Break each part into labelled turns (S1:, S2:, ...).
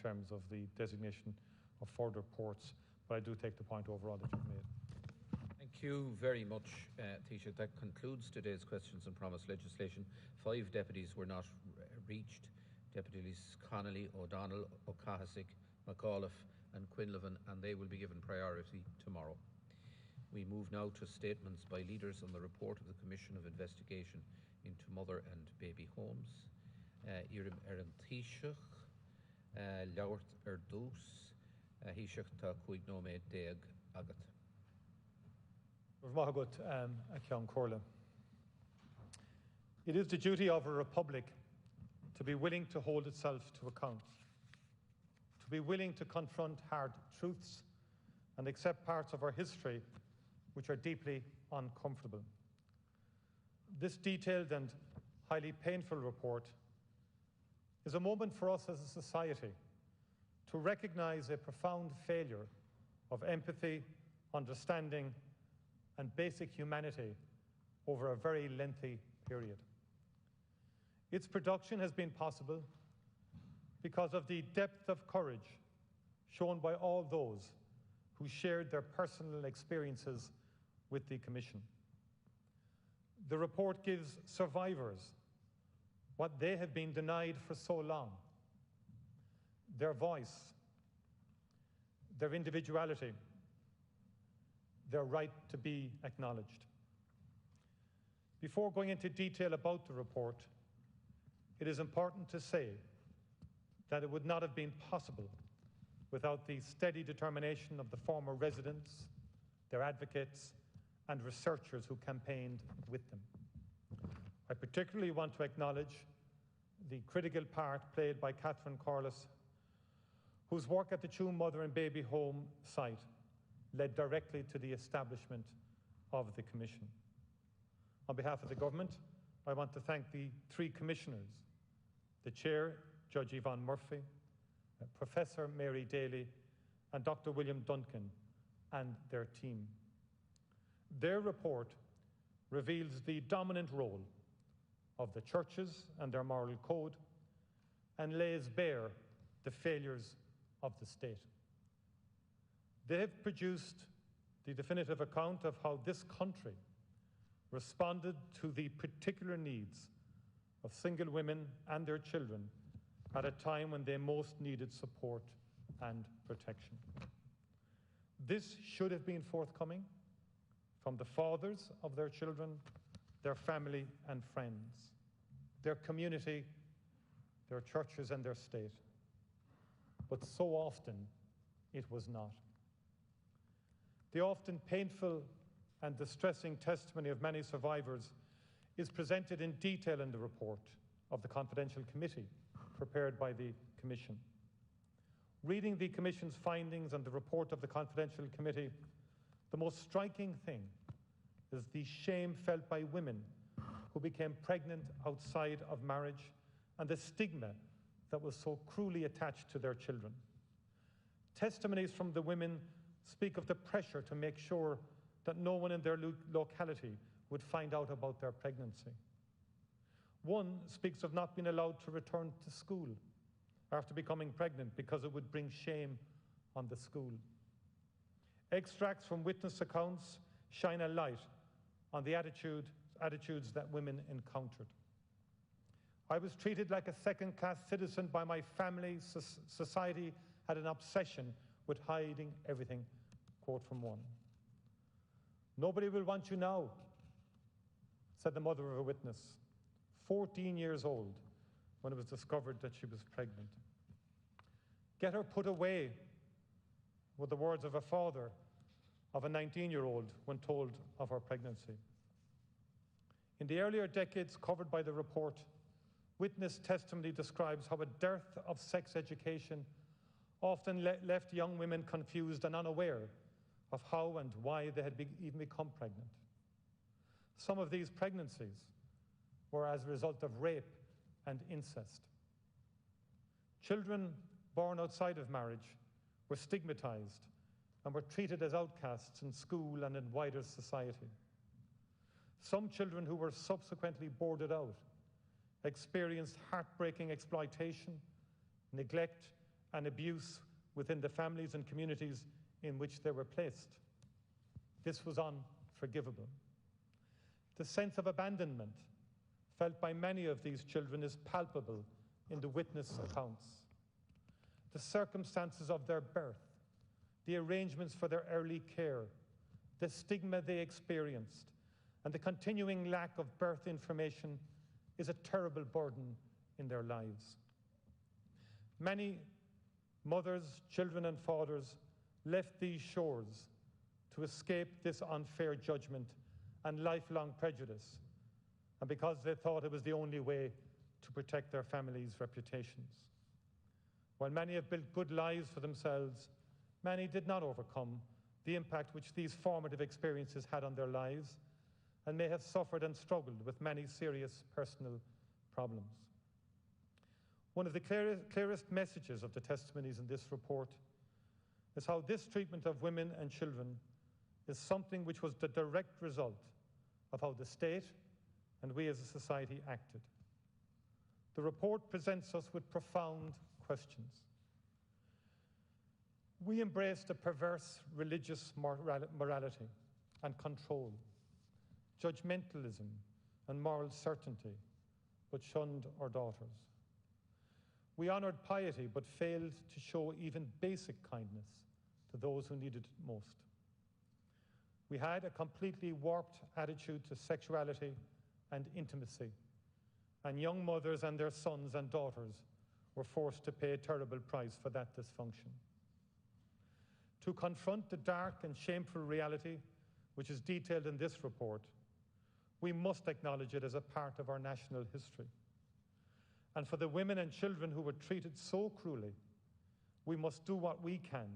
S1: terms of the designation of further ports, but I do take the point overall that you've made.
S2: Thank you very much, Taoiseach. That concludes today's questions and promise legislation. 5 deputies were not reached. Deputies Connolly, O'Donnell, O'Cahasick, McAuliffe and Quinlivan, and they will be given priority tomorrow. We move now to statements by leaders on the report of the Commission of Investigation into Mother and Baby Homes. Irim Erin Taoiseach, Lauert Dús, Taoiseach tá chuig nóméid déag agat.
S1: It is the duty of a republic to be willing to hold itself to account, to be willing to confront hard truths and accept parts of our history which are deeply uncomfortable. This detailed and highly painful report is a moment for us as a society to recognise a profound failure of empathy, understanding and basic humanity over a very lengthy period. Its production has been possible because of the depth of courage shown by all those who shared their personal experiences with the Commission. The report gives survivors what they have been denied for so long: their voice, their individuality, their right to be acknowledged. Before going into detail about the report, it is important to say that it would not have been possible without the steady determination of the former residents, their advocates, and researchers who campaigned with them. I particularly want to acknowledge the critical part played by Catherine Corliss, whose work at the Tuam Mother and Baby Home site led directly to the establishment of the Commission. On behalf of the Government, I want to thank the 3 commissioners, the Chair, Judge Yvonne Murphy, Professor Mary Daly, and Dr. William Duncan, and their team. Their report reveals the dominant role of the churches and their moral code and lays bare the failures of the state. They have produced the definitive account of how this country responded to the particular needs of single women and their children at a time when they most needed support and protection. This should have been forthcoming from the fathers of their children, their family and friends, their community, their churches and their state. But so often it was not. The often painful and distressing testimony of many survivors is presented in detail in the report of the Confidential Committee prepared by the Commission. Reading the Commission's findings and the report of the Confidential Committee, the most striking thing is the shame felt by women who became pregnant outside of marriage and the stigma that was so cruelly attached to their children. Testimonies from the women speak of the pressure to make sure that no one in their locality would find out about their pregnancy. One speaks of not being allowed to return to school after becoming pregnant because it would bring shame on the school. Extracts from witness accounts shine a light on the attitudes that women encountered. I was treated like a second-class citizen by my family. Society had an obsession with hiding everything. Quote from one. "Nobody will want you now," said the mother of a witness, 14 years old, when it was discovered that she was pregnant. "Get her put away," were the words of a father of a 19-year-old when told of her pregnancy. In the earlier decades covered by the report, witness testimony describes how a dearth of sex education often left young women confused and unaware of how and why they had even become pregnant. Some of these pregnancies were as a result of rape and incest. Children born outside of marriage were stigmatized and were treated as outcasts in school and in wider society. Some children who were subsequently boarded out experienced heartbreaking exploitation, neglect, and abuse within the families and communities in which they were placed. This was unforgivable. The sense of abandonment felt by many of these children is palpable in the witness accounts. The circumstances of their birth, the arrangements for their early care, the stigma they experienced, and the continuing lack of birth information is a terrible burden in their lives. Many mothers, children, and fathers left these shores to escape this unfair judgment and lifelong prejudice, and because they thought it was the only way to protect their families' reputations. While many have built good lives for themselves, many did not overcome the impact which these formative experiences had on their lives and may have suffered and struggled with many serious personal problems. One of the clearest messages of the testimonies in this report is how this treatment of women and children is something which was the direct result of how the state and we as a society acted. The report presents us with profound questions. We embraced a perverse religious morality and control, judgmentalism and moral certainty, but shunned our daughters. We honored piety, but failed to show even basic kindness to those who needed it most. We had a completely warped attitude to sexuality and intimacy, and young mothers and their sons and daughters were forced to pay a terrible price for that dysfunction. To confront the dark and shameful reality, which is detailed in this report, we must acknowledge it as a part of our national history. And for the women and children who were treated so cruelly, we must do what we can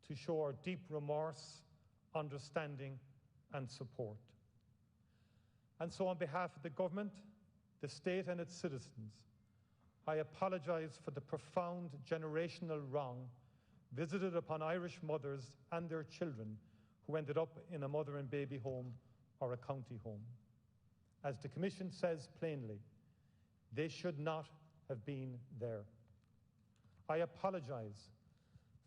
S1: to show our deep remorse, understanding, and support. And so on behalf of the government, the state and its citizens, I apologize for the profound generational wrong visited upon Irish mothers and their children who ended up in a mother and baby home or a county home. As the Commission says plainly, they should not have been there. I apologize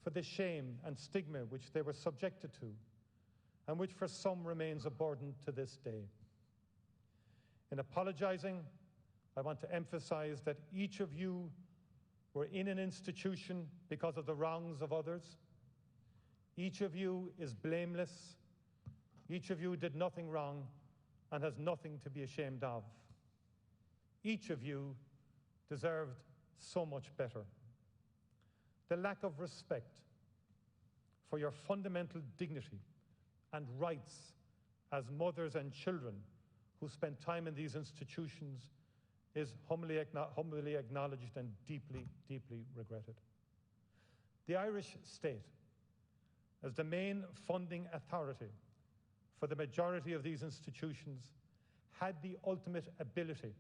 S1: for the shame and stigma which they were subjected to, and which for some remains a burden to this day. In apologizing, I want to emphasize that each of you were in an institution because of the wrongs of others. Each of you is blameless. Each of you did nothing wrong and has nothing to be ashamed of. Each of you deserved so much better. The lack of respect for your fundamental dignity and rights as mothers and children who spend time in these institutions is humbly acknowledged and deeply, deeply regretted. The Irish state, as the main funding authority for the majority of these institutions, had the ultimate ability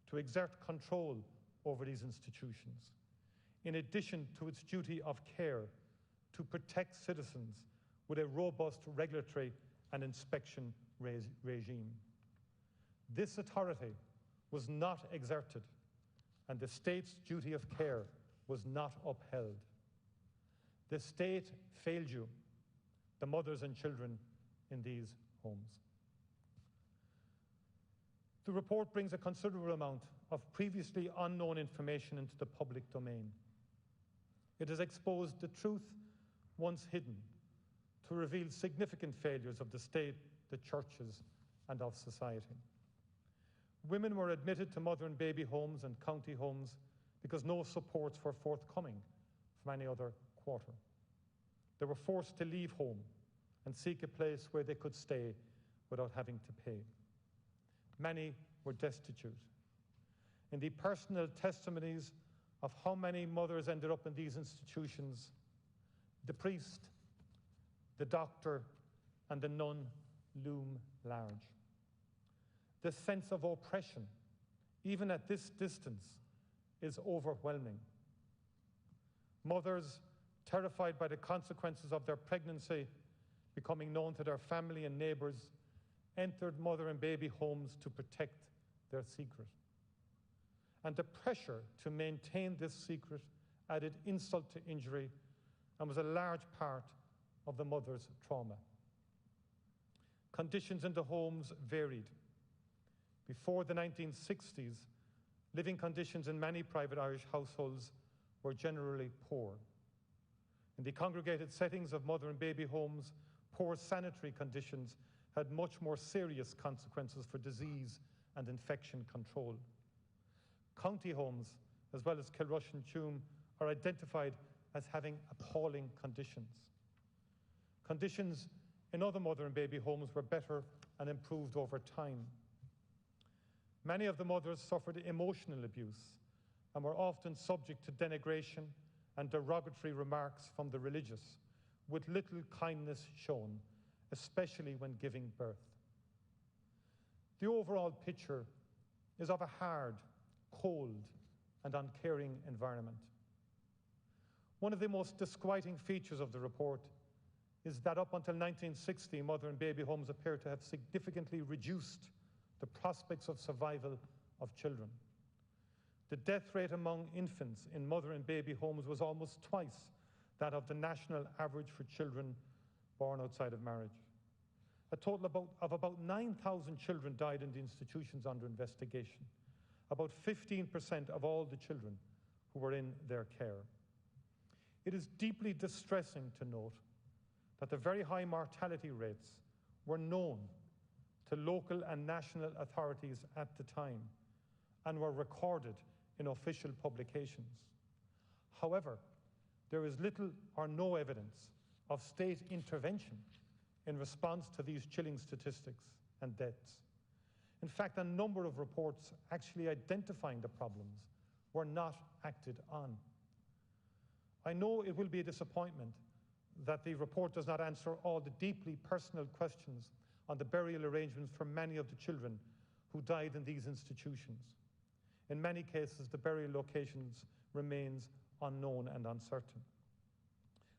S1: to exert control over these institutions, in addition to its duty of care to protect citizens with a robust regulatory and inspection regime. This authority was not exerted, and the state's duty of care was not upheld. The state failed you, the mothers and children in these homes. The report brings a considerable amount of previously unknown information into the public domain. It has exposed the truth once hidden to reveal significant failures of the state, the churches, and of society. Women were admitted to mother and baby homes and county homes because no supports were forthcoming from any other quarter. They were forced to leave home and seek a place where they could stay without having to pay. Many were destitute. In the personal testimonies of how many mothers ended up in these institutions, the priest, the doctor, and the nun loom large. The sense of oppression, even at this distance, is overwhelming. Mothers, terrified by the consequences of their pregnancy becoming known to their family and neighbors, entered mother and baby homes to protect their secret. And the pressure to maintain this secret added insult to injury and was a large part of the mother's trauma. Conditions in the homes varied. Before the 1960s, living conditions in many private Irish households were generally poor. In the congregated settings of mother and baby homes, poor sanitary conditions had much more serious consequences for disease and infection control. County homes, as well as Kilrush and Tuam, are identified as having appalling conditions. Conditions in other mother and baby homes were better and improved over time. Many of the mothers suffered emotional abuse and were often subject to denigration and derogatory remarks from the religious, with little kindness shown, especially when giving birth. The overall picture is of a hard, cold, and uncaring environment. One of the most disquieting features of the report is that up until 1960, mother and baby homes appear to have significantly reduced the prospects of survival of children. The death rate among infants in mother and baby homes was almost twice that of the national average for children born outside of marriage. A total of about 9,000 children died in the institutions under investigation, about 15% of all the children who were in their care. It is deeply distressing to note that the very high mortality rates were known to local and national authorities at the time and were recorded in official publications. However, there is little or no evidence of state intervention in response to these chilling statistics and deaths. In fact, a number of reports actually identifying the problems were not acted on. I know it will be a disappointment that the report does not answer all the deeply personal questions on the burial arrangements for many of the children who died in these institutions. In many cases, the burial locations remains unknown and uncertain.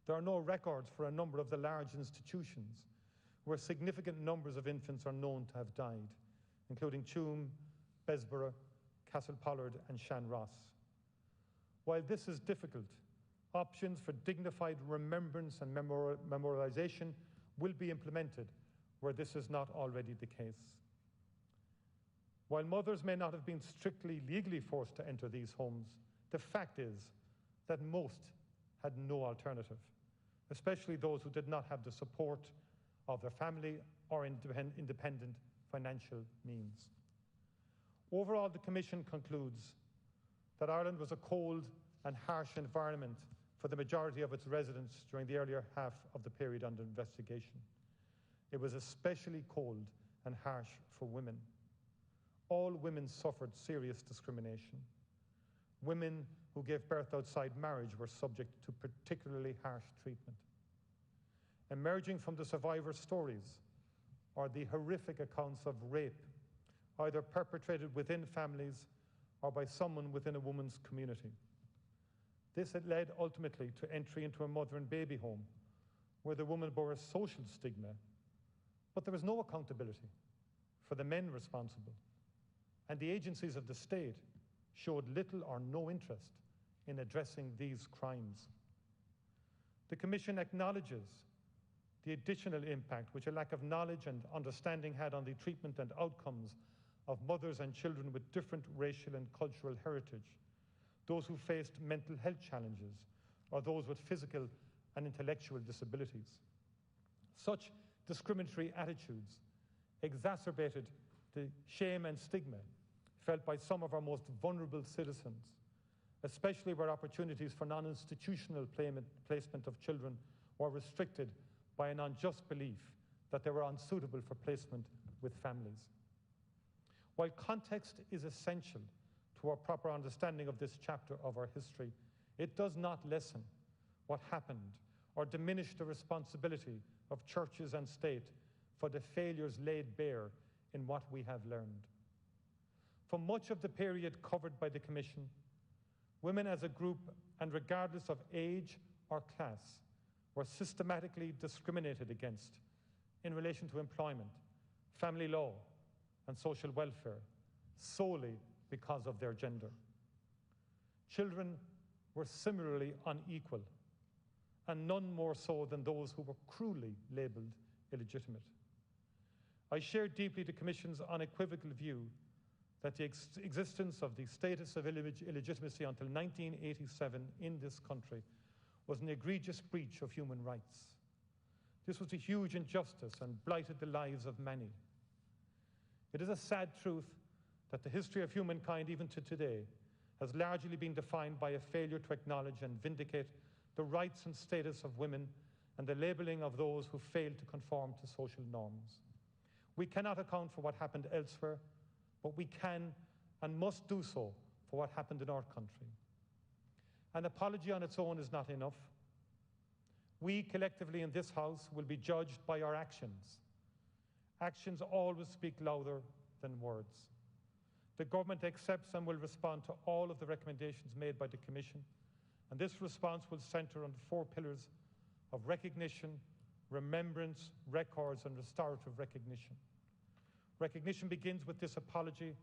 S1: There are no records for a number of the large institutions where significant numbers of infants are known to have died, including Tuam, Bessborough, Castlepollard, and Shanross. While this is difficult, options for dignified remembrance and memorialization will be implemented where this is not already the case. While mothers may not have been strictly legally forced to enter these homes, the fact is that most had no alternative, especially those who did not have the support of their family or independent financial means. Overall, the Commission concludes that Ireland was a cold and harsh environment for the majority of its residents during the earlier half of the period under investigation. It was especially cold and harsh for women. All women suffered serious discrimination. Women who gave birth outside marriage were subject to particularly harsh treatment. Emerging from the survivor stories are the horrific accounts of rape, either perpetrated within families or by someone within a woman's community. This had led ultimately to entry into a mother and baby home where the woman bore a social stigma, but there was no accountability for the men responsible, and the agencies of the state showed little or no interest in addressing these crimes. The Commission acknowledges the additional impact which a lack of knowledge and understanding had on the treatment and outcomes of mothers and children with different racial and cultural heritage, those who faced mental health challenges, or those with physical and intellectual disabilities. Such discriminatory attitudes exacerbated the shame and stigma felt by some of our most vulnerable citizens, especially where opportunities for non-institutional placement of children were restricted by an unjust belief that they were unsuitable for placement with families. While context is essential to our proper understanding of this chapter of our history, it does not lessen what happened or diminish the responsibility of churches and state for the failures laid bare in what we have learned. For much of the period covered by the Commission, women as a group, and regardless of age or class, were systematically discriminated against in relation to employment, family law, and social welfare, solely because of their gender. Children were similarly unequal, and none more so than those who were cruelly labelled illegitimate. I share deeply the Commission's unequivocal view that the existence of the status of illegitimacy until 1987 in this country was an egregious breach of human rights. This was a huge injustice and blighted the lives of many. It is a sad truth that the history of humankind, even to today, has largely been defined by a failure to acknowledge and vindicate the rights and status of women and the labelling of those who fail to conform to social norms. We cannot account for what happened elsewhere, but we can and must do so for what happened in our country. An apology on its own is not enough. We collectively in this House will be judged by our actions. Actions always speak louder than words. The government accepts and will respond to all of the recommendations made by the Commission, and this response will centre on the 4 pillars of recognition, remembrance, records, and restorative recognition. Recognition begins with this apology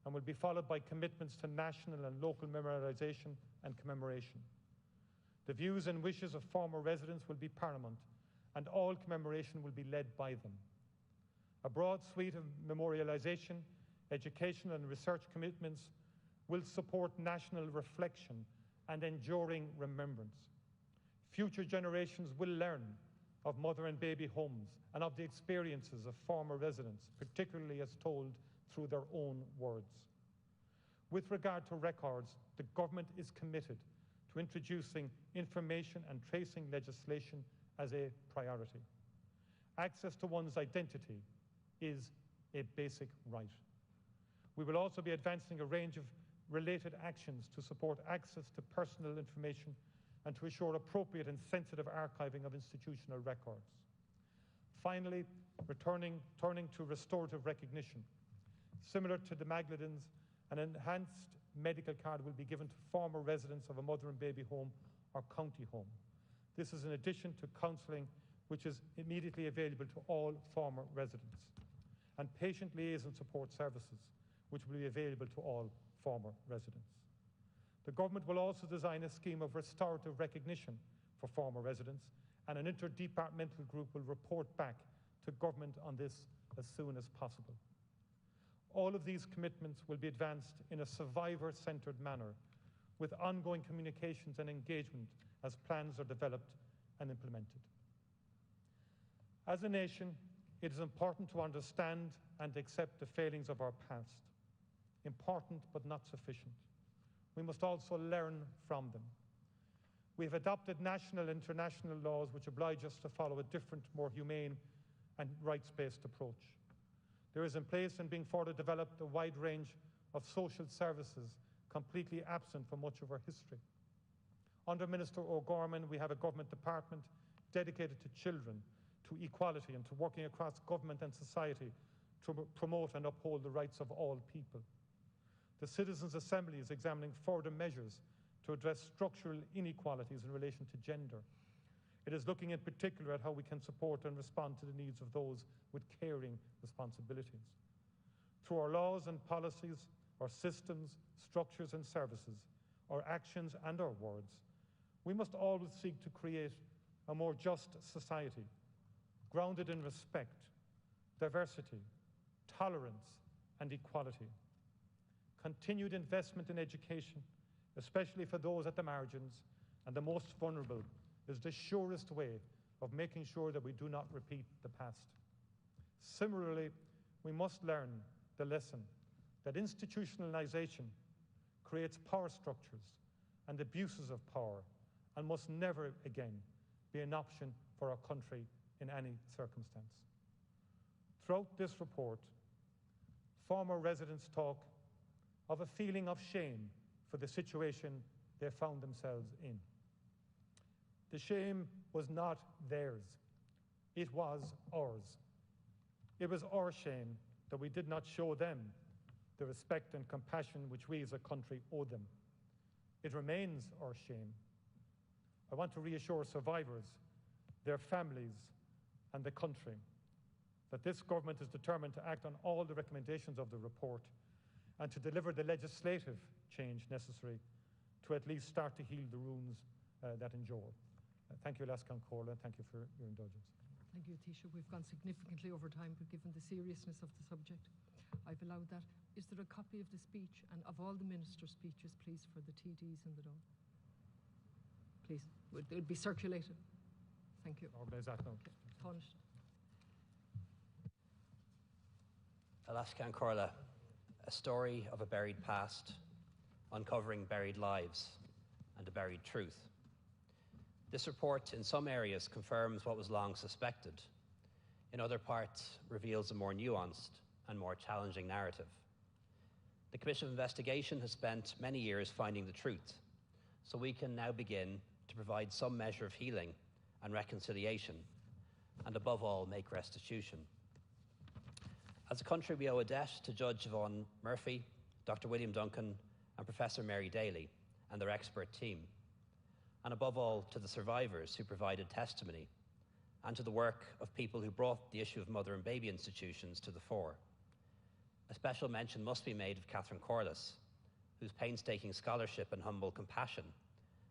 S1: and will be followed by commitments to national and local memorialisation and commemoration. The views and wishes of former residents will be paramount, and all commemoration will be led by them. A broad suite of memorialisation, education and research commitments will support national reflection and enduring remembrance. Future generations will learn of mother and baby homes and of the experiences of former residents, particularly as told through their own words. With regard to records, the government is committed to introducing information and tracing legislation as a priority. Access to one's identity is a basic right. We will also be advancing a range of related actions to support access to personal information and to ensure appropriate and sensitive archiving of institutional records. Finally, turning to restorative recognition. Similar to the Magladens, an enhanced medical card will be given to former residents of a mother and baby home or county home. This is in addition to counselling, which is immediately available to all former residents, and patient liaison support services, which will be available to all former residents. The government will also design a scheme of restorative recognition for former residents, and an interdepartmental group will report back to government on this as soon as possible. All of these commitments will be advanced in a survivor-centred manner, with ongoing communications and engagement as plans are developed and implemented. As a nation, it is important to understand and accept the failings of our past. Important but not sufficient. We must also learn from them. We have adopted national and international laws which oblige us to follow a different, more humane and rights-based approach. There is in place and being further developed a wide range of social services completely absent from much of our history. Under Minister O'Gorman, we have a government department dedicated to children, to equality, and to working across government and society to promote and uphold the rights of all people. The Citizens' Assembly is examining further measures to address structural inequalities in relation to gender. It is looking in particular at how we can support and respond to the needs of those with caring responsibilities. Through our laws and policies, our systems, structures and services, our actions and our words, we must always seek to create a more just society, grounded in respect, diversity, tolerance and equality. Continued investment in education, especially for those at the margins and the most vulnerable, is the surest way of making sure that we do not repeat the past. Similarly, we must learn the lesson that institutionalization creates power structures and abuses of power and must never again be an option for our country in any circumstance. Throughout this report, former residents talk of a feeling of shame for the situation they found themselves in. The shame was not theirs. It was ours. It was our shame that we did not show them the respect and compassion which we as a country owe them. It remains our shame. I want to reassure survivors, their families, and the country that this government is determined to act on all the recommendations of the report and to deliver the legislative change necessary to at least start to heal the wounds that endure. Thank you, Lascan Corla, and thank you for your indulgence.
S3: Thank you, Taoiseach. We've gone significantly over time, but given the seriousness of the subject, I've allowed that. Is there a copy of the speech and of all the ministers' speeches, please, for the TDs in the Dáil? Please, it'll be circulated. Thank you. Tánaiste.
S4: Lascan Corla, a story of a buried past, uncovering buried lives and a buried truth. This report in some areas confirms what was long suspected. In other parts, reveals a more nuanced and more challenging narrative. The Commission of Investigation has spent many years finding the truth, so we can now begin to provide some measure of healing and reconciliation, and above all, make restitution. As a country, we owe a debt to Judge Yvonne Murphy, Dr. William Duncan, and Professor Mary Daly and their expert team, and above all, to the survivors who provided testimony, and to the work of people who brought the issue of mother and baby institutions to the fore. A special mention must be made of Catherine Corliss, whose painstaking scholarship and humble compassion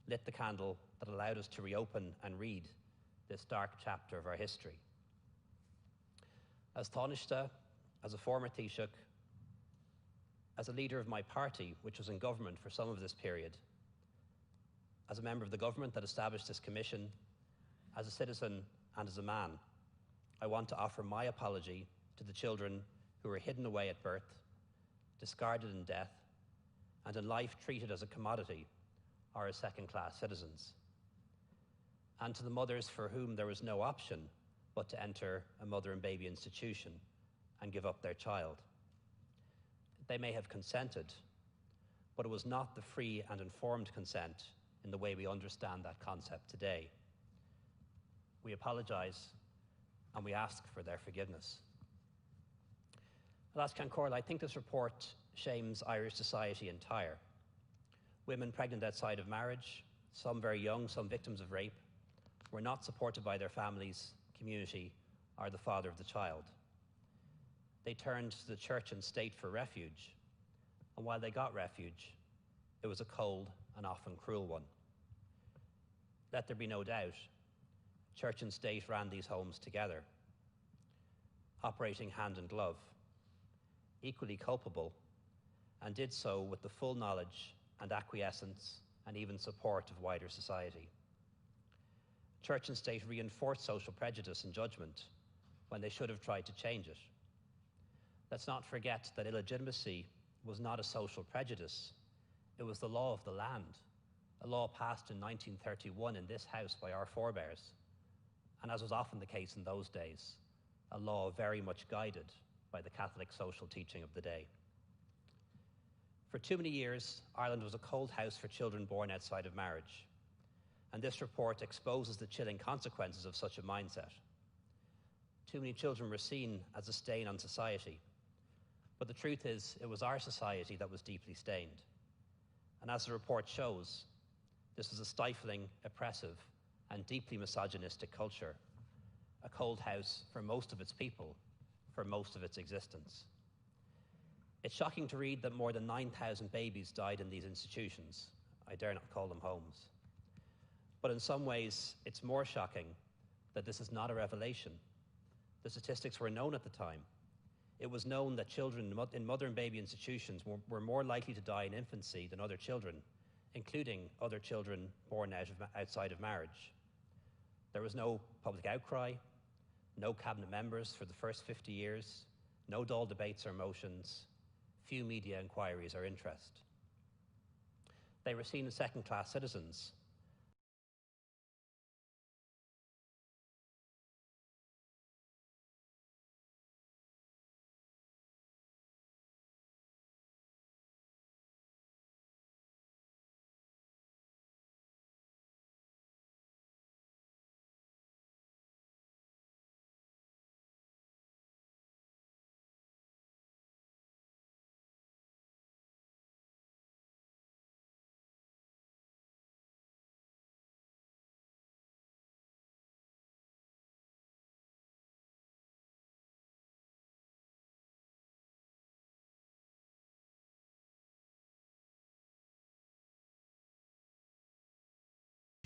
S4: lit the candle that allowed us to reopen and read this dark chapter of our history. As Tánaiste, as a former Taoiseach, as a leader of my party, which was in government for some of this period, as a member of the government that established this commission, as a citizen and as a man, I want to offer my apology to the children who were hidden away at birth, discarded in death, and in life treated as a commodity or as second-class citizens, and to the mothers for whom there was no option but to enter a mother and baby institution and give up their child. They may have consented, but it was not the free and informed consent in the way we understand that concept today. We apologise and we ask for their forgiveness. Lascan Corla, I think this report shames Irish society entire. Women pregnant outside of marriage, some very young, some victims of rape, were not supported by their families, community, or the father of the child. They turned to the church and state for refuge, and while they got refuge, it was a cold and often cruel one. Let there be no doubt, church and state ran these homes together, operating hand in glove, equally culpable, and did so with the full knowledge and acquiescence and even support of wider society. Church and state reinforced social prejudice and judgment when they should have tried to change it. Let's not forget that illegitimacy was not a social prejudice. It was the law of the land, a law passed in 1931 in this House by our forebears, and as was often the case in those days, a law very much guided by the Catholic social teaching of the day. For too many years, Ireland was a cold house for children born outside of marriage, and this report exposes the chilling consequences of such a mindset. Too many children were seen as a stain on society, but the truth is, it was our society that was deeply stained. And as the report shows, this was a stifling, oppressive, and deeply misogynistic culture, a cold house for most of its people, for most of its existence. It's shocking to read that more than 9,000 babies died in these institutions. I dare not call them homes. But in some ways, it's more shocking that this is not a revelation. The statistics were known at the time. It was known that children in mother and baby institutions were more likely to die in infancy than other children, including other children born outside of marriage. There was no public outcry, no cabinet members for the first 50 years, no Dáil debates or motions, few media inquiries or interest. They were seen as second-class citizens,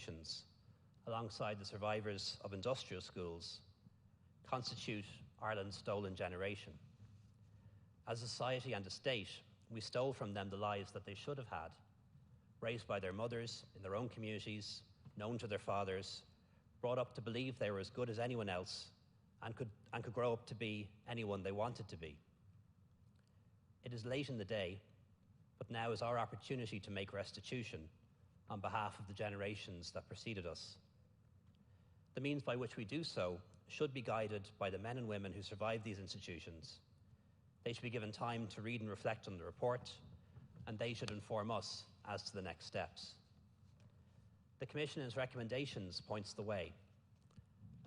S4: institutions, alongside the survivors of industrial schools, constitute Ireland's stolen generation. As a society and a state, we stole from them the lives that they should have had, raised by their mothers in their own communities, known to their fathers, brought up to believe they were as good as anyone else and could grow up to be anyone they wanted to be. It is late in the day, but now is our opportunity to make restitution on behalf of the generations that preceded us. The means by which we do so should be guided by the men and women who survived these institutions. They should be given time to read and reflect on the report, and they should inform us as to the next steps. The Commission in its recommendations points the way.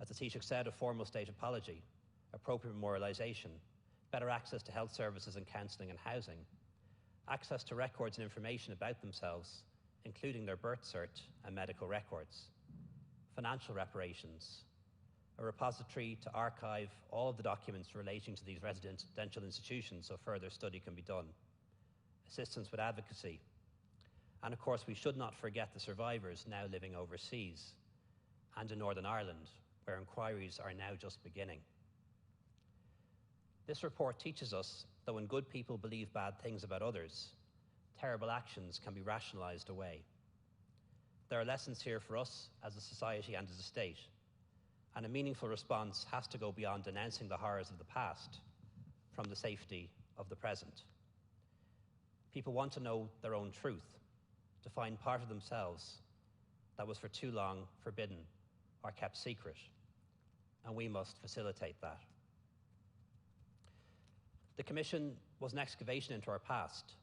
S4: As the Taoiseach said, a formal state apology, appropriate memorialisation, better access to health services and counselling and housing, access to records and information about themselves, including their birth cert and medical records, financial reparations, a repository to archive all of the documents relating to these residential institutions so further study can be done, assistance with advocacy, and of course we should not forget the survivors now living overseas and in Northern Ireland, where inquiries are now just beginning. This report teaches us that when good people believe bad things about others, terrible actions can be rationalised away. There are lessons here for us as a society and as a state, and a meaningful response has to go beyond denouncing the horrors of the past from the safety of the present. People want to know their own truth, to find part of themselves that was for too long forbidden or kept secret, and we must facilitate that. The Commission was an excavation into our past,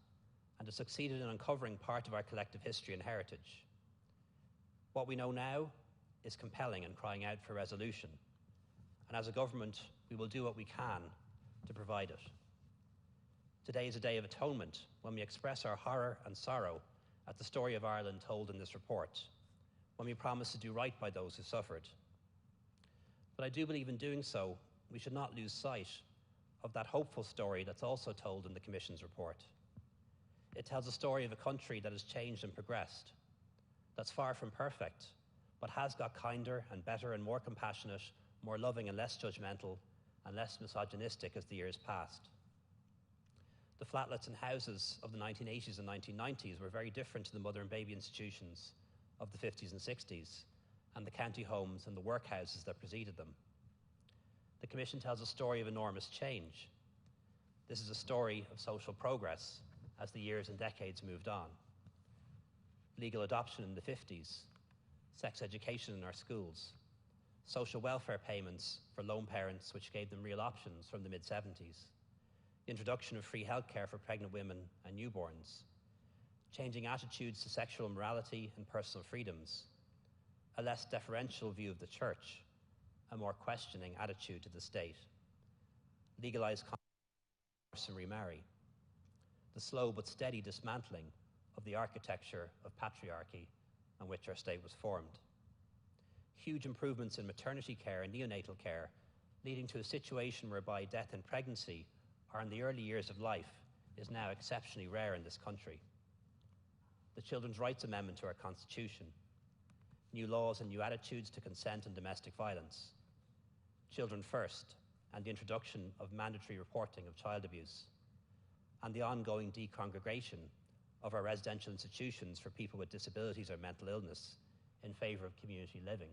S4: and it succeeded in uncovering part of our collective history and heritage. What we know now is compelling and crying out for resolution, and as a government, we will do what we can to provide it. Today is a day of atonement when we express our horror and sorrow at the story of Ireland told in this report, when we promise to do right by those who suffered. But I do believe in doing so, we should not lose sight of that hopeful story that's also told in the Commission's report. It tells a story of a country that has changed and progressed, that's far from perfect, but has got kinder and better and more compassionate, more loving and less judgmental, and less misogynistic as the years passed. The flatlets and houses of the 1980s and 1990s were very different to the mother and baby institutions of the 50s and 60s, and the county homes and the workhouses that preceded them. The Commission tells a story of enormous change. This is a story of social progress as the years and decades moved on. Legal adoption in the 50s, sex education in our schools, social welfare payments for lone parents which gave them real options from the mid-70s, the introduction of free healthcare for pregnant women and newborns, changing attitudes to sexual morality and personal freedoms, a less deferential view of the church, a more questioning attitude to the state, legalised divorce and remarry, the slow but steady dismantling of the architecture of patriarchy on which our state was formed, huge improvements in maternity care and neonatal care, leading to a situation whereby death in pregnancy or in the early years of life is now exceptionally rare in this country. The Children's Rights Amendment to our Constitution, new laws and new attitudes to consent and domestic violence, Children First, and the introduction of mandatory reporting of child abuse, and the ongoing decongregation of our residential institutions for people with disabilities or mental illness in favour of community living,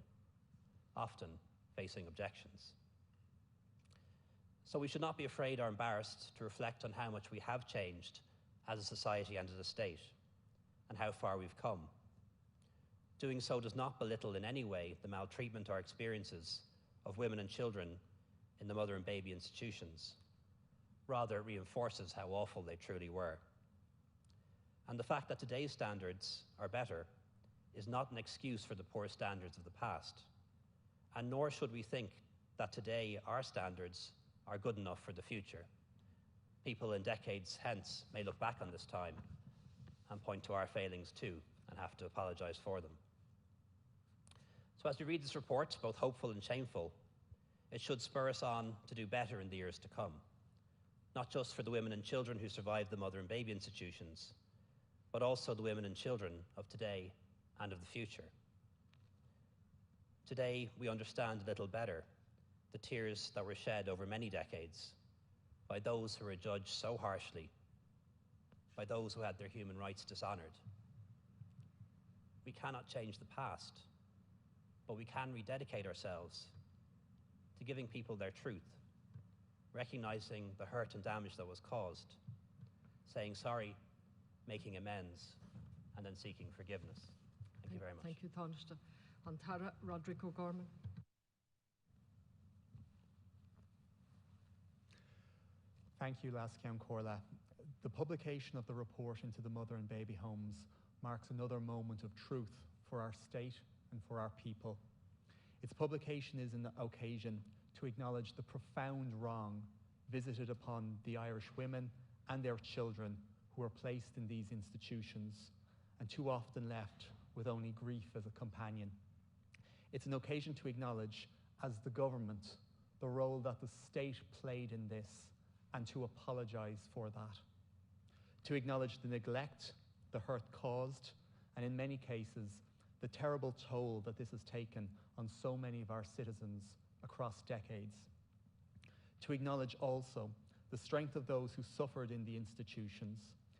S4: often facing objections. So we should not be afraid or embarrassed to reflect on how much we have changed as a society and as a state, and how far we've come. Doing so does not belittle in any way the maltreatment or experiences of women and children in the mother and baby institutions. Rather, it reinforces how awful they truly were. And the fact that today's standards are better is not an excuse for the poor standards of the past, and nor should we think that today our standards are good enough for the future. People in decades hence may look back on this time and point to our failings too, and have to apologise for them. So as we read this report, both hopeful and shameful, it should spur us on to do better in the years to come, not just for the women and children who survived the mother and baby institutions, but also the women and children of today and of the future. Today, we understand a little better the tears that were shed over many decades by those who were judged so harshly, by those who had their human rights dishonored. We cannot change the past, but we can rededicate ourselves to giving people their truth, recognizing the hurt and damage that was caused, saying sorry, making amends, and then seeking forgiveness. Thank you very much.
S3: Thank you, Tánaiste. An Tara Roderick O'Gorman.
S5: Thank you, Lascam Corla. The publication of the report into the mother and baby homes marks another moment of truth for our state and for our people. Its publication is an occasion to acknowledge the profound wrong visited upon the Irish women and their children who are placed in these institutions and too often left with only grief as a companion. It's an occasion to acknowledge, as the government, the role that the state played in this and to apologise for that. To acknowledge the neglect, the hurt caused, and in many cases, the terrible toll that this has taken on so many of our citizens across decades. To acknowledge also the strength of those who suffered in the institutions,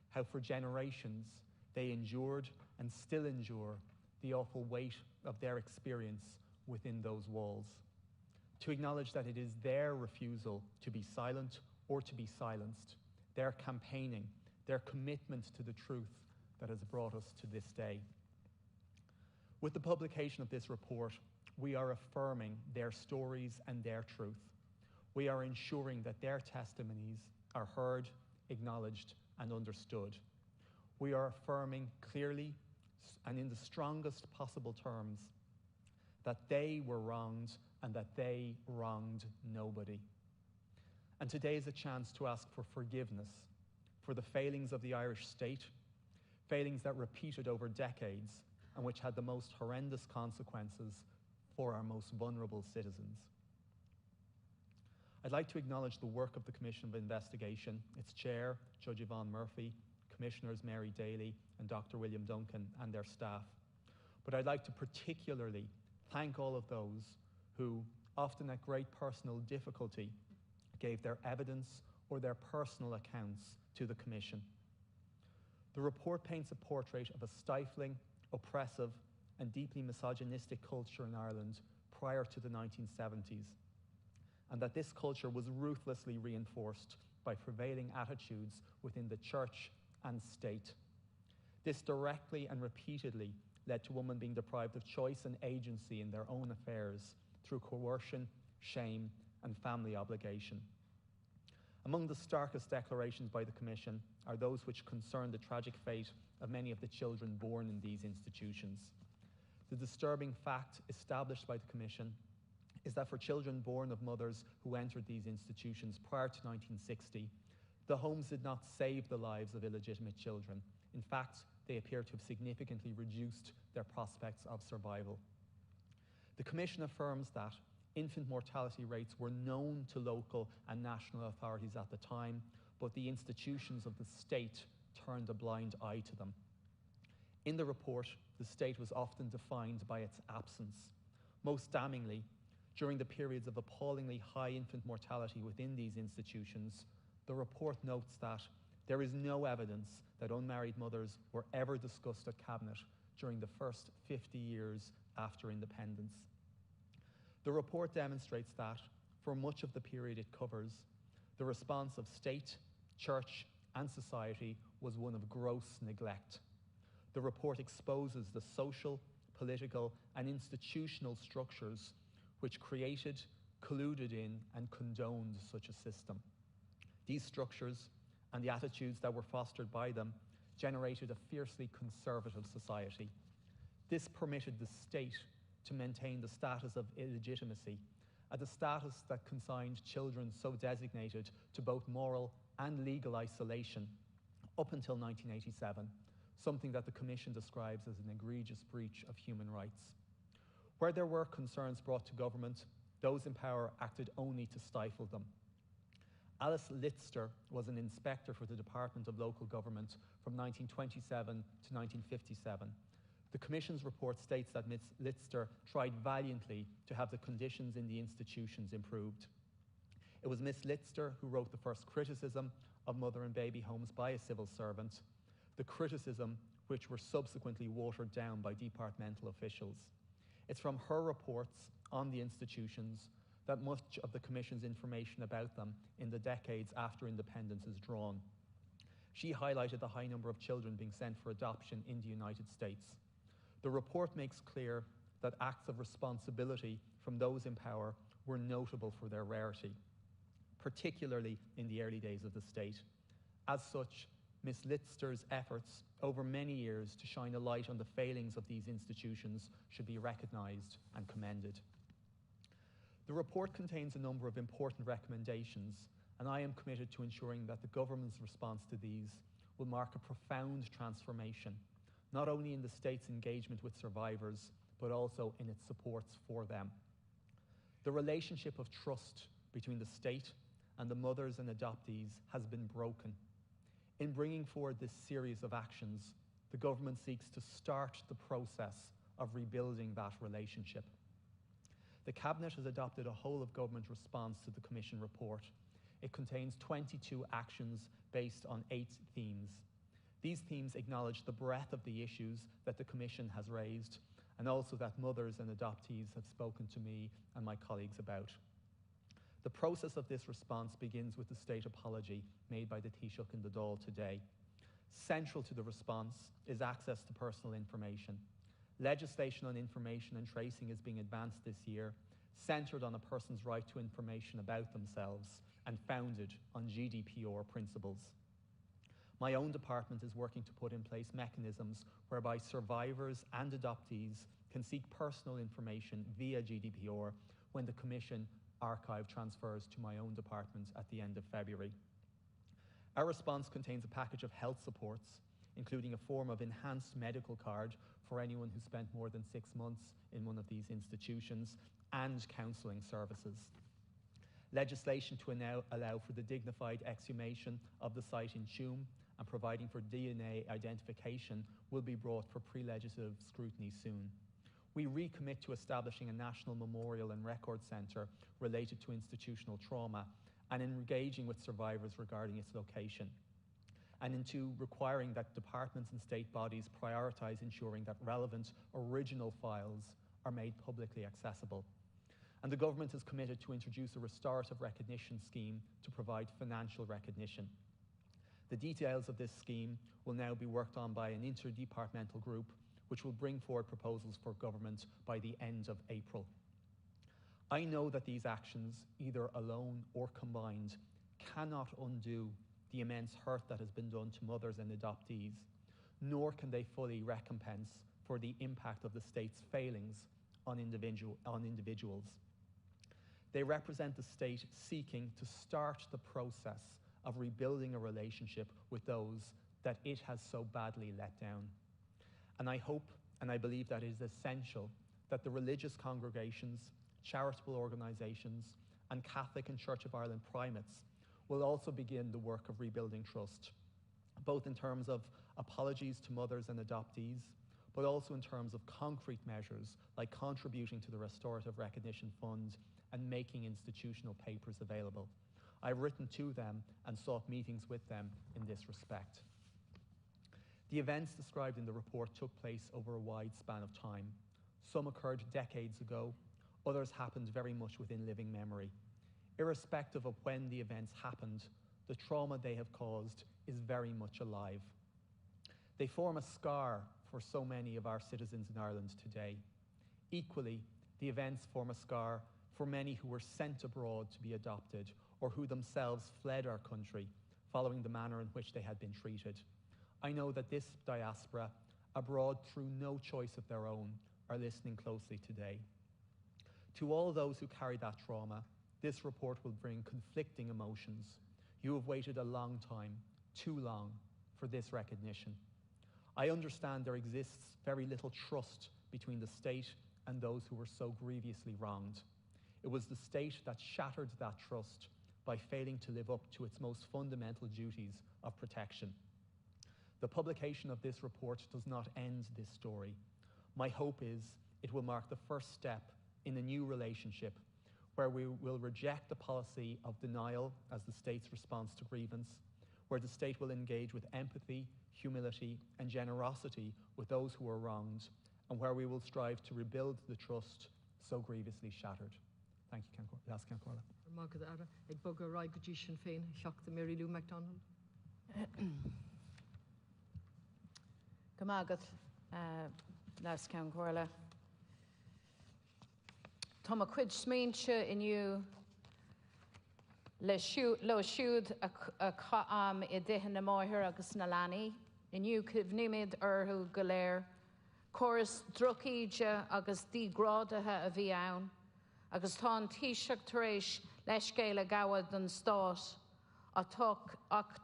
S5: how for generations they endured and still endure the awful weight of their experience within those walls. To acknowledge that it is their refusal to be silent or to be silenced, their campaigning, their commitment to the truth that has brought us to this day. With the publication of this report, we are affirming their stories and their truth. We are ensuring that their testimonies are heard, acknowledged, and understood. We are affirming clearly and in the strongest possible terms that they were wronged and that they wronged nobody. And today is a chance to ask for forgiveness for the failings of the Irish state, failings that repeated over decades and which had the most horrendous consequences for our most vulnerable citizens. I'd like to acknowledge the work of the Commission of Investigation, its chair, Judge Yvonne Murphy, Commissioners Mary Daly and Dr. William Duncan and their staff. But I'd like to particularly thank all of those who, often at great personal difficulty, gave their evidence or their personal accounts to the Commission. The report paints a portrait of a stifling, oppressive, and deeply misogynistic culture in Ireland prior to the 1970s, and that this culture was ruthlessly reinforced by prevailing attitudes within the church and state. This directly and repeatedly led to women being deprived of choice and agency in their own affairs through coercion, shame, and family obligation. Among the starkest declarations by the Commission are those which concern the tragic fate of many of the children born in these institutions. The disturbing fact established by the Commission is that for children born of mothers who entered these institutions prior to 1960, the homes did not save the lives of illegitimate children. In fact, they appear to have significantly reduced their prospects of survival. The Commission affirms that infant mortality rates were known to local and national authorities at the time, but the institutions of the state turned a blind eye to them. In the report, the state was often defined by its absence. Most damningly, during the periods of appallingly high infant mortality within these institutions, the report notes that there is no evidence that unmarried mothers were ever discussed at Cabinet during the first 50 years after independence. The report demonstrates that, for much of the period it covers, the response of state, church, and society was one of gross neglect. The report exposes the social, political, and institutional structures which created, colluded in, and condoned such a system. These structures and the attitudes that were fostered by them generated a fiercely conservative society. This permitted the state to maintain the status of illegitimacy, the status that consigned children so designated to both moral and legal isolation up until 1987, something that the Commission describes as an egregious breach of human rights. Where there were concerns brought to government, those in power acted only to stifle them. Alice Litster was an inspector for the Department of Local Government from 1927 to 1957. The Commission's report states that Ms. Lister tried valiantly to have the conditions in the institutions improved. It was Ms. Lister who wrote the first criticism of mother and baby homes by a civil servant, the criticism which were subsequently watered down by departmental officials. It's from her reports on the institutions that much of the Commission's information about them in the decades after independence is drawn. She highlighted the high number of children being sent for adoption in the United States. The report makes clear that acts of responsibility from those in power were notable for their rarity, particularly in the early days of the state. As such, Ms. Lister's efforts over many years to shine a light on the failings of these institutions should be recognised and commended. The report contains a number of important recommendations, and I am committed to ensuring that the government's response to these will mark a profound transformation, not only in the state's engagement with survivors, but also in its supports for them. The relationship of trust between the state and the mothers and adoptees has been broken. In bringing forward this series of actions, the government seeks to start the process of rebuilding that relationship. The Cabinet has adopted a whole-of-government response to the Commission report. It contains 22 actions based on 8 themes. These themes acknowledge the breadth of the issues that the Commission has raised, and also that mothers and adoptees have spoken to me and my colleagues about. The process of this response begins with the state apology made by the Taoiseach in the Dáil today. Central to the response is access to personal information. Legislation on information and tracing is being advanced this year, centred on a person's right to information about themselves and founded on GDPR principles. My own department is working to put in place mechanisms whereby survivors and adoptees can seek personal information via GDPR when the Commission archive transfers to my own department at the end of February. Our response contains a package of health supports, including a form of enhanced medical card for anyone who spent more than 6 months in one of these institutions, and counselling services. Legislation to allow for the dignified exhumation of the site in Tuam and providing for DNA identification will be brought for pre-legislative scrutiny soon. We recommit to establishing a national memorial and record centre related to institutional trauma and engaging with survivors regarding its location, and into requiring that departments and state bodies prioritise ensuring that relevant original files are made publicly accessible. And the government is committed to introduce a restorative recognition scheme to provide financial recognition. The details of this scheme will now be worked on by an interdepartmental group which will bring forward proposals for government by the end of April. I know that these actions, either alone or combined, cannot undo the immense hurt that has been done to mothers and adoptees, nor can they fully recompense for the impact of the state's failings on individuals. They represent the state seeking to start the process of rebuilding a relationship with those that it has so badly let down. And I hope and I believe that it is essential that the religious congregations, charitable organisations, and Catholic and Church of Ireland primates will also begin the work of rebuilding trust, both in terms of apologies to mothers and adoptees, but also in terms of concrete measures like contributing to the Restorative Recognition Fund and making institutional papers available. I've written to them and sought meetings with them in this respect. The events described in the report took place over a wide span of time. Some occurred decades ago, others happened very much within living memory. Irrespective of when the events happened, the trauma they have caused is very much alive. They form a scar for so many of our citizens in Ireland today. Equally, the events form a scar for many who were sent abroad to be adopted or who themselves fled our country following the manner in which they had been treated. I know that this diaspora, abroad through no choice of their own, are listening closely today. To all those who carry that trauma, this report will bring conflicting emotions. You have waited a long time, too long, for this recognition. I understand there exists very little trust between the state and those who were so grievously wronged. It was the state that shattered that trust by failing to live up to its most fundamental duties of protection. The publication of this report does not end this story. My hope is it will mark the first step in a new relationship where we will reject the policy of denial as the state's response to grievance, where the state will engage with empathy, humility, and generosity with those who are wronged, and where we will strive to rebuild the trust so grievously shattered. Thank you, Ceann Comhairle.
S3: Mágad ara ag bogad rá go dtí sin féin seach the Mary Lou MacDonald.
S6: Gomágad Las Ceann Comhairle. Tá a cuid smaointe inniu le siúd a chaam I dtithe na máithir agus na leanaí, inniu cibhníimiid orthú go léir, choras drucíide agus díghrádathe a bhí ann, agus tá an taoiseach tar éis leis céile gabhad don stát ach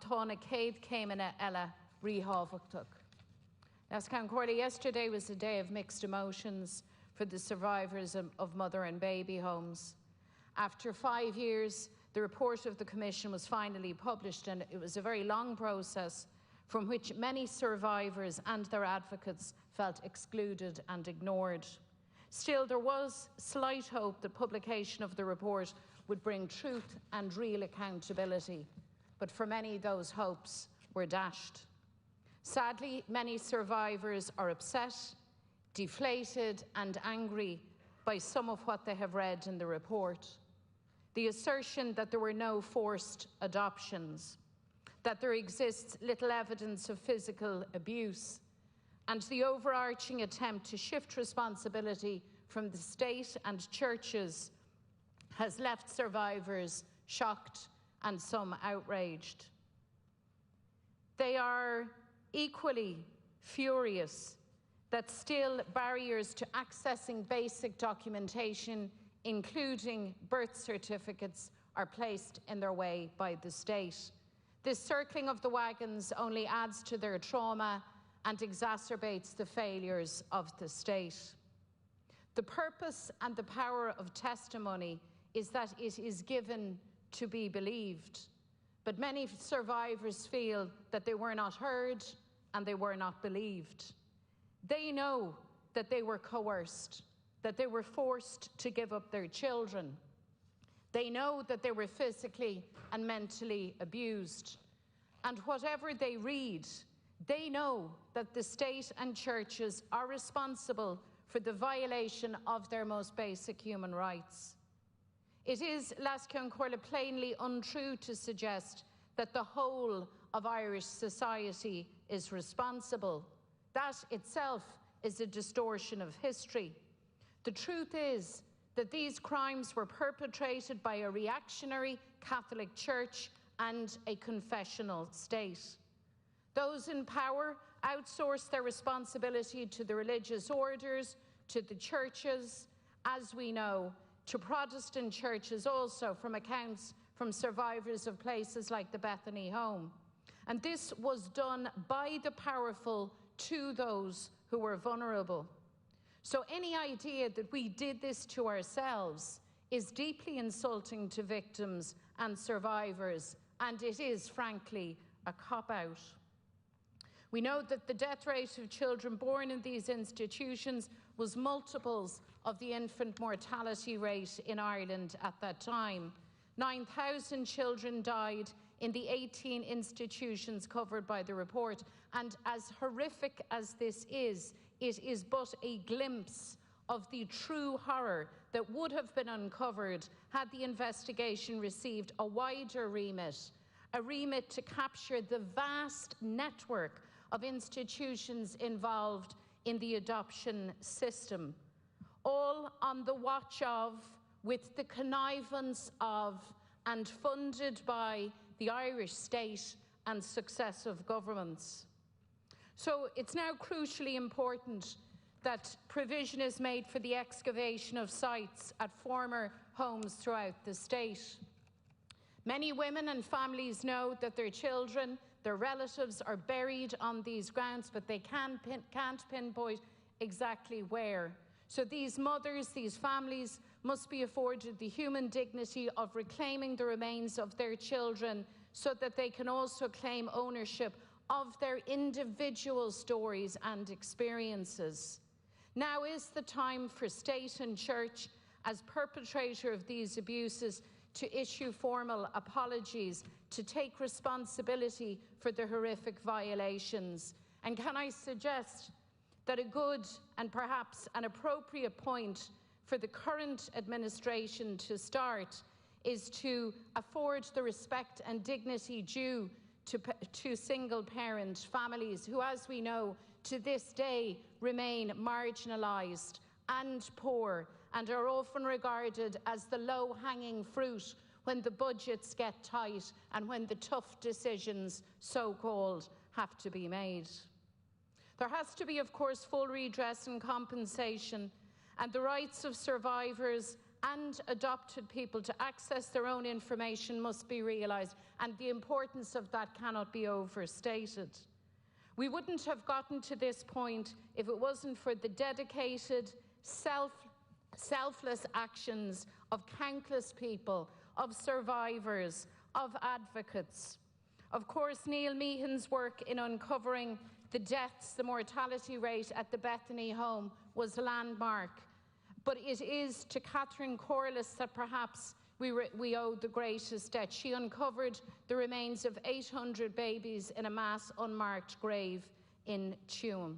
S6: tá na céad céimeanna eile ríthábhachtach. As Ceann Comhairle, yesterday was a day of mixed emotions for the survivors of mother and baby homes. After 5 years, the report of the Commission was finally published, and it was a very long process from which many survivors and their advocates felt excluded and ignored. Still, there was slight hope that publication of the report would bring truth and real accountability, but for many, those hopes were dashed. Sadly, many survivors are upset, deflated and angry by some of what they have read in the report. The assertion that there were no forced adoptions, that there exists little evidence of physical abuse, and the overarching attempt to shift responsibility from the state and churches has left survivors shocked and some outraged. They are equally furious that still barriers to accessing basic documentation, including birth certificates, are placed in their way by the state. This circling of the wagons only adds to their trauma and exacerbates the failures of the state. The purpose and the power of testimony is that it is given to be believed, but many survivors feel that they were not heard and they were not believed. They know that they were coerced, that they were forced to give up their children. They know that they were physically and mentally abused. And whatever they read, they know that the state and churches are responsible for the violation of their most basic human rights. It is, Las Ceann Comhairle, plainly untrue to suggest that the whole of Irish society is responsible. That itself is a distortion of history. The truth is that these crimes were perpetrated by a reactionary Catholic Church and a confessional state. Those in power outsourced their responsibility to the religious orders, to the churches, as we know, to Protestant churches also, from accounts from survivors of places like the Bethany Home. And this was done by the powerful to those who were vulnerable. So any idea that we did this to ourselves is deeply insulting to victims and survivors, and it is, frankly, a cop-out. We know that the death rate of children born in these institutions was multiples of the infant mortality rate in Ireland at that time. 9,000 children died in the 18 institutions covered by the report, and as horrific as this is, it is but a glimpse of the true horror that would have been uncovered had the investigation received a wider remit, a remit to capture the vast network of institutions involved in the adoption system, all on the watch of, with the connivance of, and funded by the Irish state and successive governments. So it's now crucially important that provision is made for the excavation of sites at former homes throughout the state. Many women and families know that their children, their relatives are buried on these grounds, but they can't pinpoint exactly where. So these mothers, these families must be afforded the human dignity of reclaiming the remains of their children so that they can also claim ownership of their individual stories and experiences. Now is the time for state and church, as perpetrator of these abuses, to issue formal apologies, to take responsibility for the horrific violations. And can I suggest that a good and perhaps an appropriate point for the current administration to start is to afford the respect and dignity due to single-parent families who, as we know, to this day remain marginalised and poor and are often regarded as the low-hanging fruit when the budgets get tight and when the tough decisions, so-called, have to be made. There has to be, of course, full redress and compensation, and the rights of survivors and adopted people to access their own information must be realised, and the importance of that cannot be overstated. We wouldn't have gotten to this point if it wasn't for the dedicated, selfless actions of countless people, of survivors, of advocates. Of course, Neil Meehan's work in uncovering the deaths, the mortality rate at the Bethany home was a landmark. But it is to Catherine Corliss that perhaps we owe the greatest debt. She uncovered the remains of 800 babies in a mass unmarked grave in Tuam.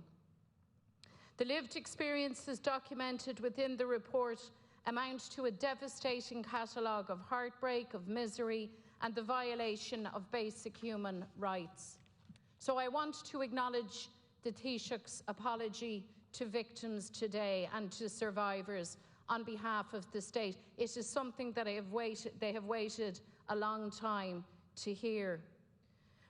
S6: The lived experiences documented within the report amount to a devastating catalogue of heartbreak, of misery, and the violation of basic human rights. So I want to acknowledge the Taoiseach's apology to victims today and to survivors on behalf of the state. It is something that they have waited a long time to hear.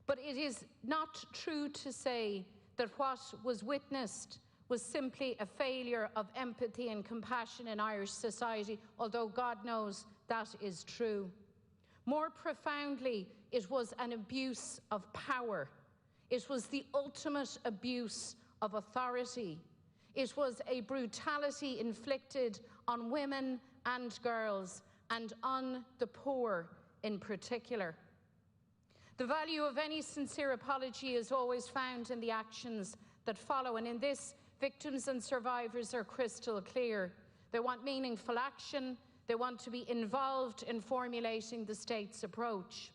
S6: But it is not true to say that what was witnessed was simply a failure of empathy and compassion in Irish society, although God knows that is true. More profoundly, it was an abuse of power. It was the ultimate abuse of authority. It was a brutality inflicted on women and girls, and on the poor in particular. The value of any sincere apology is always found in the actions that follow, and in this, victims and survivors are crystal clear. They want meaningful action. They want to be involved in formulating the state's approach.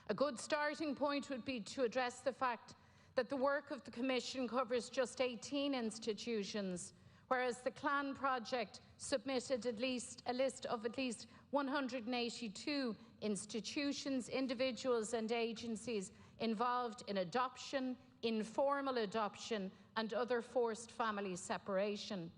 S6: A good starting point would be to address the fact that the work of the Commission covers just 18 institutions, whereas the CLAN project submitted a list of at least 182 institutions, individuals and agencies involved in adoption, informal adoption and other forced family separation.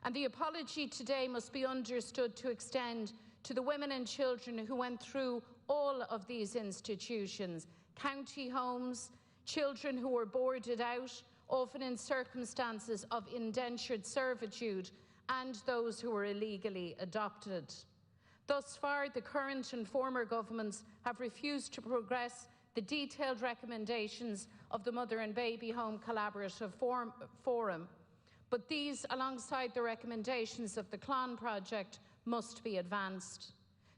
S6: And the apology today must be understood to extend to the women and children who went through all of these institutions, county homes, children who were boarded out, often in circumstances of indentured servitude, and those who were illegally adopted. Thus far, the current and former governments have refused to progress the detailed recommendations of the Mother and Baby Home Collaborative Forum, but these, alongside the recommendations of the CLAN project, must be advanced.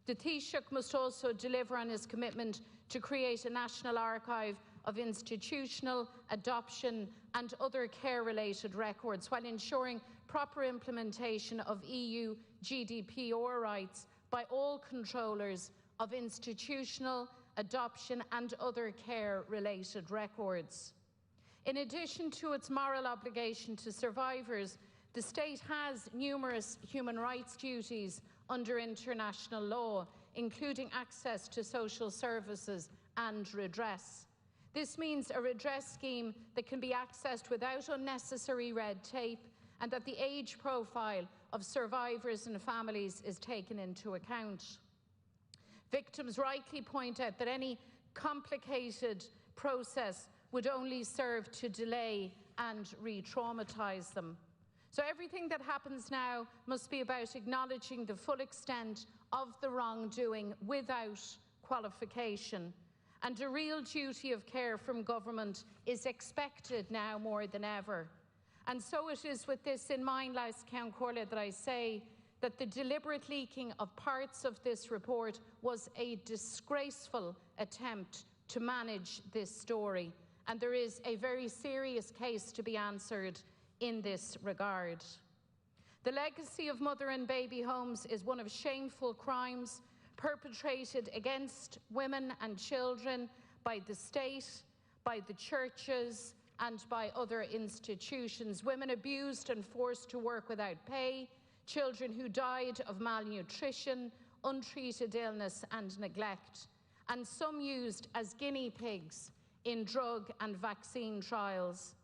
S6: The Taoiseach must also deliver on his commitment to create a national archive of institutional, adoption and other care-related records, while ensuring proper implementation of EU GDPR rights by all controllers of institutional, adoption and other care-related records. In addition to its moral obligation to survivors, the state has numerous human rights duties under international law, including access to social services and redress. This means a redress scheme that can be accessed without unnecessary red tape, and that the age profile of survivors and families is taken into account. Victims rightly point out that any complicated process would only serve to delay and re-traumatise them. So everything that happens now must be about acknowledging the full extent of the wrongdoing without qualification. And a real duty of care from government is expected now more than ever. And so it is with this in mind, Lais Count Corley, that I say that the deliberate leaking of parts of this report was a disgraceful attempt to manage this story. And there is a very serious case to be answered in this regard. The legacy of mother and baby homes is one of shameful crimes perpetrated against women and children by the state, by the churches, and by other institutions. Women abused and forced to work without pay, children who died of malnutrition, untreated illness and neglect, and some used as guinea pigs in drug and vaccine trials.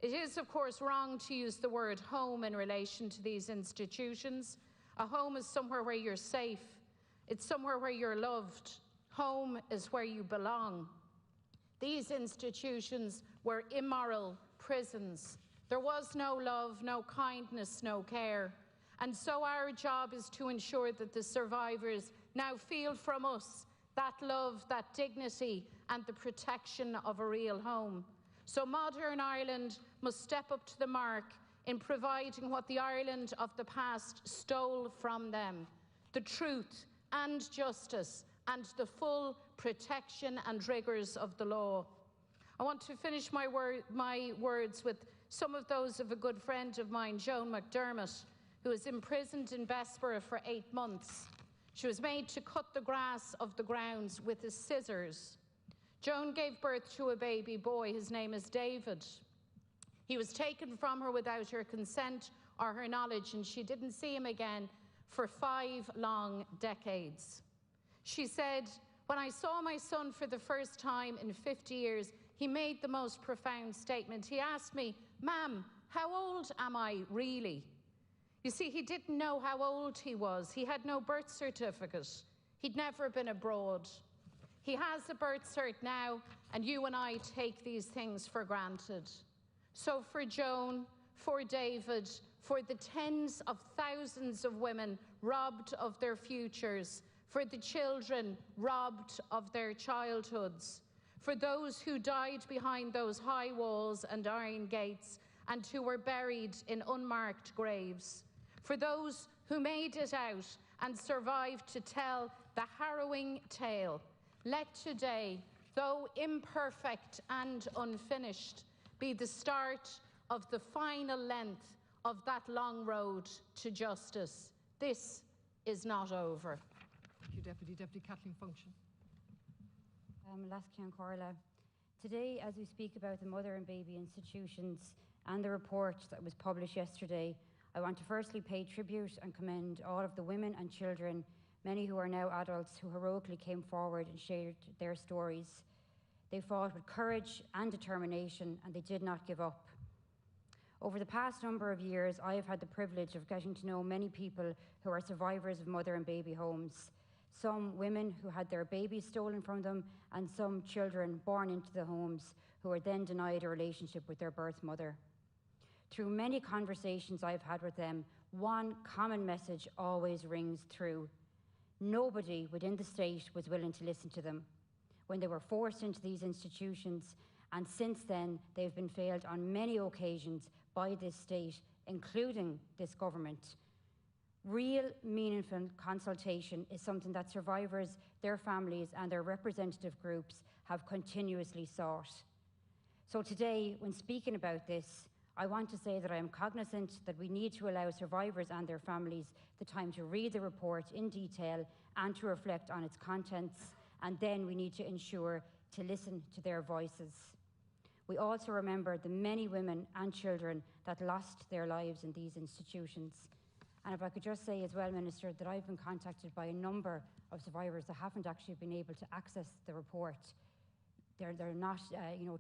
S6: It is, of course, wrong to use the word home in relation to these institutions. A home is somewhere where you're safe. It's somewhere where you're loved. Home is where you belong. These institutions were immoral prisons. There was no love, no kindness, no care. And so our job is to ensure that the survivors now feel from us that love, that dignity, and the protection of a real home. So modern Ireland must step up to the mark in providing what the Ireland of the past stole from them: the truth and justice and the full protection and rigours of the law. I want to finish my words with some of those of a good friend of mine, Joan McDermott, who was imprisoned in Bessborough for 8 months. She was made to cut the grass of the grounds with a scissors. Joan gave birth to a baby boy. His name is David. He was taken from her without her consent or her knowledge, and she didn't see him again for 5 long decades. She said, "When I saw my son for the first time in 50 years, he made the most profound statement. He asked me, 'Ma'am, how old am I really?' You see, he didn't know how old he was. He had no birth certificate. He'd never been abroad. He has a birth cert now, and you and I take these things for granted. So for Joan, for David, for the tens of thousands of women robbed of their futures, for the children robbed of their childhoods, for those who died behind those high walls and iron gates and who were buried in unmarked graves, for those who made it out and survived to tell the harrowing tale, let today, though imperfect and unfinished, be the start of the final length of that long road to justice. This is not over."
S3: Thank you, Deputy. Deputy Kathleen Function.
S7: Lascian Corla. Today, as we speak about the mother and baby institutions and the report that was published yesterday, I want to firstly pay tribute and commend all of the women and children, many who are now adults, who heroically came forward and shared their stories. They fought with courage and determination, and they did not give up. Over the past number of years, I have had the privilege of getting to know many people who are survivors of mother and baby homes. Some women who had their babies stolen from them, and some children born into the homes who were then denied a relationship with their birth mother. Through many conversations I've had with them, one common message always rings through. Nobody within the state was willing to listen to them when they were forced into these institutions, and since then they've been failed on many occasions by this state, including this government. Real, meaningful consultation is something that survivors, their families and their representative groups have continuously sought. So today, when speaking about this, I want to say that I am cognizant that we need to allow survivors and their families the time to read the report in detail and to reflect on its contents, and then we need to ensure to listen to their voices. We also remember the many women and children that lost their lives in these institutions. And if I could just say as well, Minister, that I've been contacted by a number of survivors that haven't actually been able to access the report. They're not,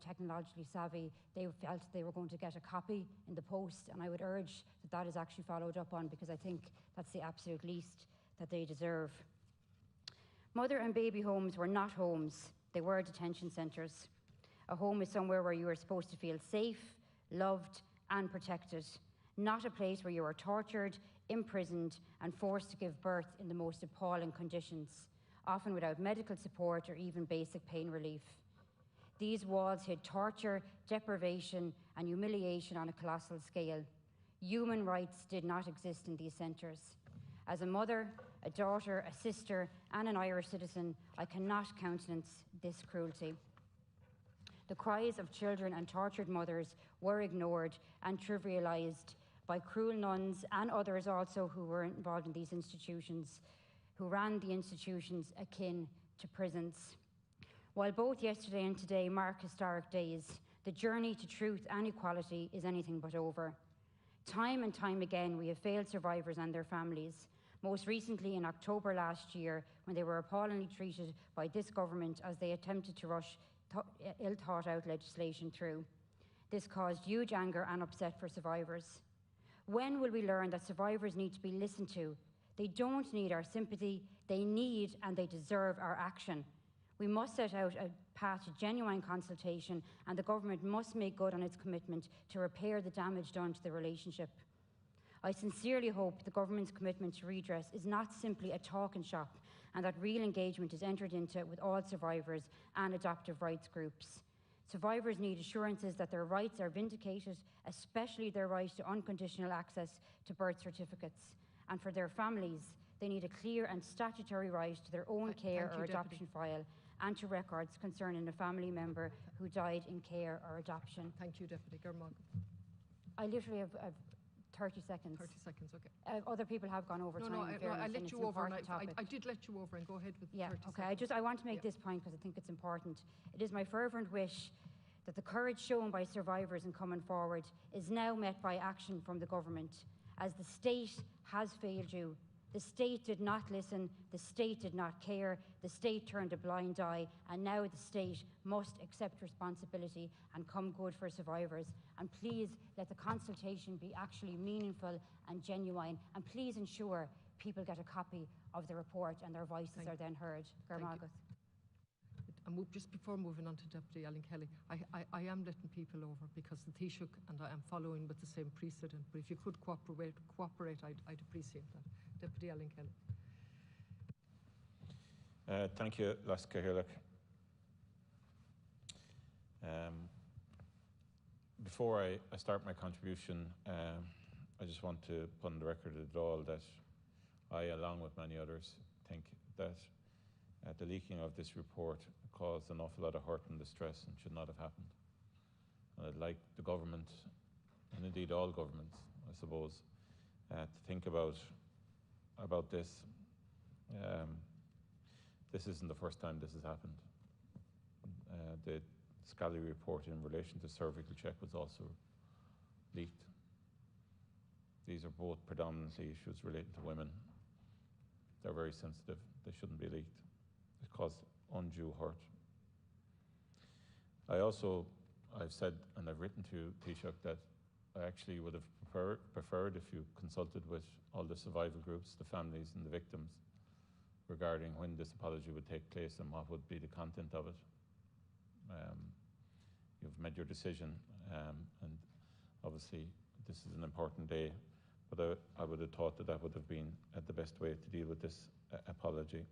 S7: technologically savvy. They felt they were going to get a copy in the post, and I would urge that that is actually followed up on, because I think that's the absolute least that they deserve. Mother and baby homes were not homes. They were detention centres. A home is somewhere where you are supposed to feel safe, loved, and protected, not a place where you are tortured, imprisoned, and forced to give birth in the most appalling conditions, often without medical support or even basic pain relief. These walls hid torture, deprivation, and humiliation on a colossal scale. Human rights did not exist in these centres. As a mother, a daughter, a sister, and an Irish citizen, I cannot countenance this cruelty. The cries of children and tortured mothers were ignored and trivialised by cruel nuns and others also who were involved in these institutions, who ran the institutions akin to prisons. While both yesterday and today mark historic days, the journey to truth and equality is anything but over. Time and time again, we have failed survivors and their families. Most recently in October last year, when they were appallingly treated by this government as they attempted to rush ill-thought-out legislation through. This caused huge anger and upset for survivors. When will we learn that survivors need to be listened to? They don't need our sympathy, they need and they deserve our action. We must set out a path to genuine consultation, and the government must make good on its commitment to repair the damage done to the relationship. I sincerely hope the government's commitment to redress is not simply a talking shop, and that real engagement is entered into with all survivors and adoptive rights groups. Survivors need assurances that their rights are vindicated, especially their right to unconditional access to birth certificates. And for their families, they need a clear and statutory right to their own care or adoption file, and to records concerning a family member who died in care or adoption.
S3: Thank you, Deputy Germog.
S7: I literally have 30 seconds.
S3: 30 seconds, okay.
S7: Other people have gone over time.
S3: I let you over, and I did let you over, and go ahead with 30 seconds.
S7: I want to make this point because I think it's important. It is my fervent wish that the courage shown by survivors in coming forward is now met by action from the government, as the state has failed you. The state did not listen, the state did not care, the state turned a blind eye, and now the state must accept responsibility and come good for survivors. And please let the consultation be actually meaningful and genuine, and please ensure people get a copy of the report and their voices are then heard. Garmagat.
S3: Just before moving on to Deputy Alan Kelly, I am letting people over because the Taoiseach and I am following with the same precedent, but if you could cooperate, I'd appreciate that. Deputy Alan Kelly.
S8: Thank you, Las Cahirlock. Before I start my contribution, I just want to put on the record at all that I, along with many others, think that the leaking of this report caused an awful lot of hurt and distress and should not have happened. And I'd like the government, and indeed all governments, I suppose, to think about this. This isn't the first time this has happened. The Scally report in relation to cervical check was also leaked. These are both predominantly issues relating to women. They're very sensitive. They shouldn't be leaked. It caused undue hurt. I've said and I've written to Taoiseach that I actually would have preferred if you consulted with all the survival groups, the families and the victims, regarding when this apology would take place and what would be the content of it. You've made your decision, and obviously this is an important day, but I would have thought that would have been the best way to deal with this apology.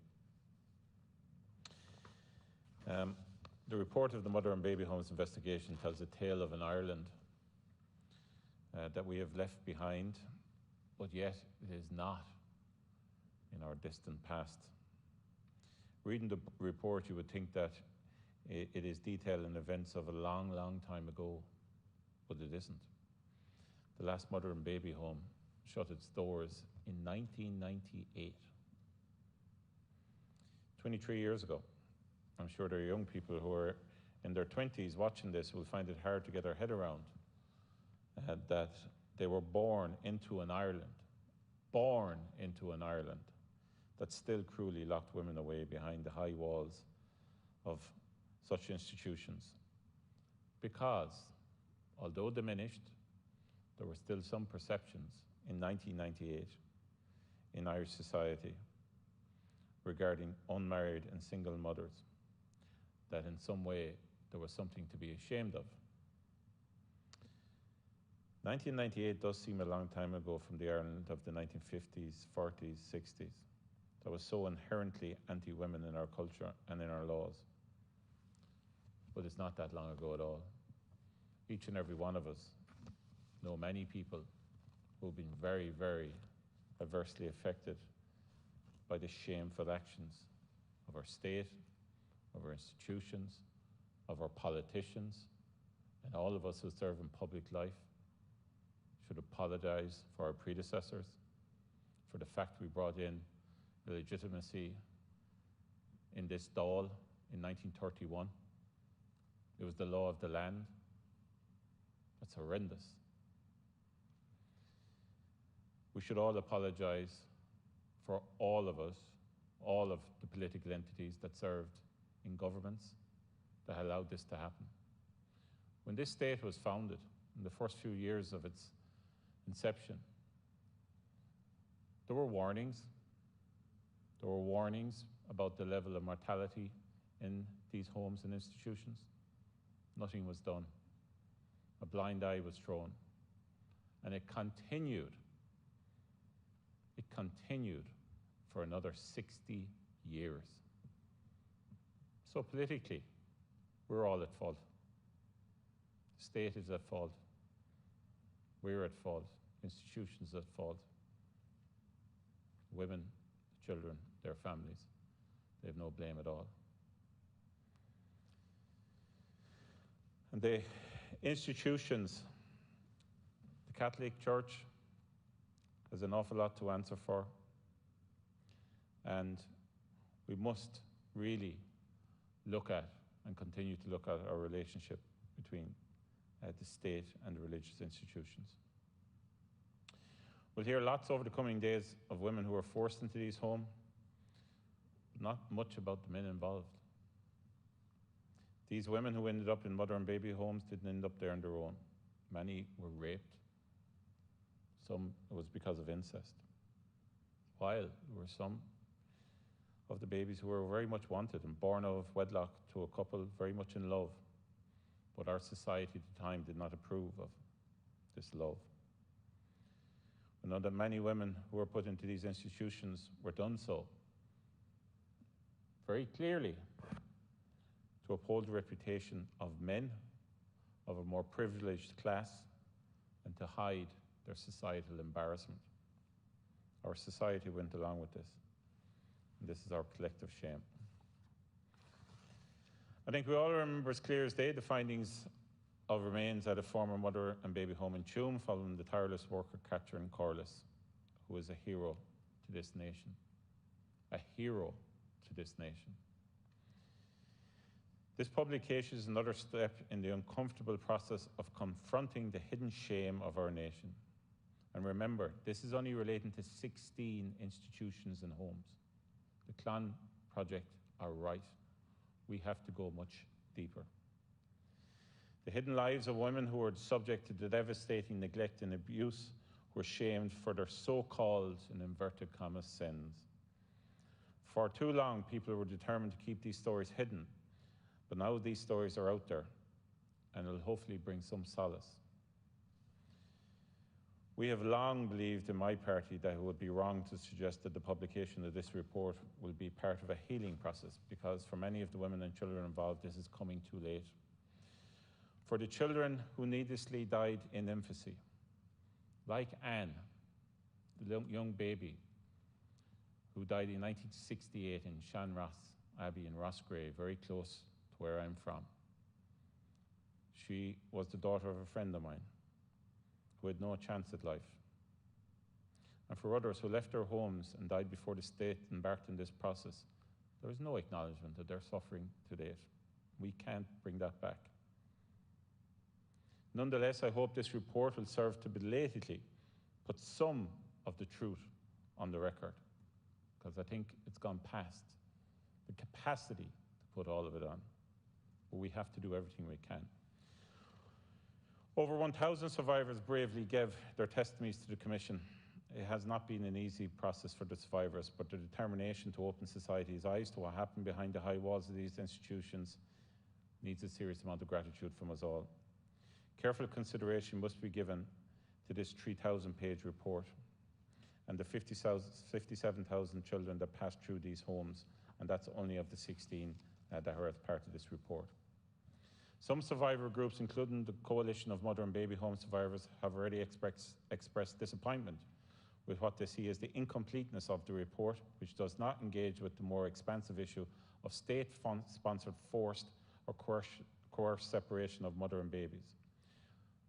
S8: The report of the Mother and Baby Homes investigation tells a tale of an Ireland that we have left behind, but yet it is not in our distant past. Reading the report, you would think that it is detailing events of a long, long time ago, but it isn't. The last Mother and Baby Home shut its doors in 1998, 23 years ago. I'm sure there are young people who are in their 20s watching this will find it hard to get their head around that they were born into an Ireland that still cruelly locked women away behind the high walls of such institutions. Because, although diminished, there were still some perceptions in 1998 in Irish society regarding unmarried and single mothers, that in some way there was something to be ashamed of. 1998 does seem a long time ago from the Ireland of the 1950s, 40s, 60s, that was so inherently anti-women in our culture and in our laws. But it's not that long ago at all. Each and every one of us know many people who've been very, very adversely affected by the shameful actions of our state, of our institutions, of our politicians and all of us who serve in public life should apologize for our predecessors, for the fact we brought in illegitimacy in this Dáil in 1931. It was the law of the land. That's horrendous. We should all apologize for all of us, all of the political entities that served in governments that allowed this to happen. When this state was founded, in the first few years of its inception, there were warnings. There were warnings about the level of mortality in these homes and institutions. Nothing was done. A blind eye was thrown. And it continued. It continued for another 60 years. So politically, we're all at fault. The state is at fault. We're at fault. Institutions at fault. Women, children, their families, they have no blame at all. And the institutions, the Catholic Church has an awful lot to answer for. And we must really look at and continue to look at our relationship between the state and the religious institutions. We'll hear lots over the coming days of women who are forced into these homes, but not much about the men involved. These women who ended up in mother and baby homes didn't end up there on their own. Many were raped. Some it was because of incest. While there were some of the babies who were very much wanted and born out of wedlock to a couple very much in love, but our society at the time did not approve of this love. We know that many women who were put into these institutions were done so very clearly to uphold the reputation of men of a more privileged class and to hide their societal embarrassment. Our society went along with this, and this is our collective shame. I think we all remember as clear as day the findings of remains at a former mother and baby home in Tuam following the tireless work of Catherine Corliss, who is a hero to this nation. A hero to this nation. This publication is another step in the uncomfortable process of confronting the hidden shame of our nation. And remember, this is only relating to 16 institutions and homes. The Clon Project are right. We have to go much deeper. The hidden lives of women who were subject to the devastating neglect and abuse were shamed for their so-called, in inverted commas, sins. For too long, people were determined to keep these stories hidden, but now these stories are out there, and it'll hopefully bring some solace. We have long believed in my party that it would be wrong to suggest that the publication of this report will be part of a healing process, because for many of the women and children involved, this is coming too late. For the children who needlessly died in infancy, like Anne, the young baby who died in 1968 in Shanross Abbey in Roscrea, very close to where I'm from. She was the daughter of a friend of mine who had no chance at life. And for others who left their homes and died before the state embarked in this process, there is no acknowledgement of their suffering to date. We can't bring that back. Nonetheless, I hope this report will serve to belatedly put some of the truth on the record, because I think it's gone past the capacity to put all of it on. But we have to do everything we can. Over 1,000 survivors bravely gave their testimonies to the Commission. It has not been an easy process for the survivors, but the determination to open society's eyes to what happened behind the high walls of these institutions needs a serious amount of gratitude from us all. Careful consideration must be given to this 3,000-page report and the 57,000 children that passed through these homes, and that's only of the 16 that are as part of this report. Some survivor groups, including the Coalition of Mother and Baby Home Survivors, have already expressed disappointment with what they see as the incompleteness of the report, which does not engage with the more expansive issue of state-sponsored forced or coerced separation of mother and babies.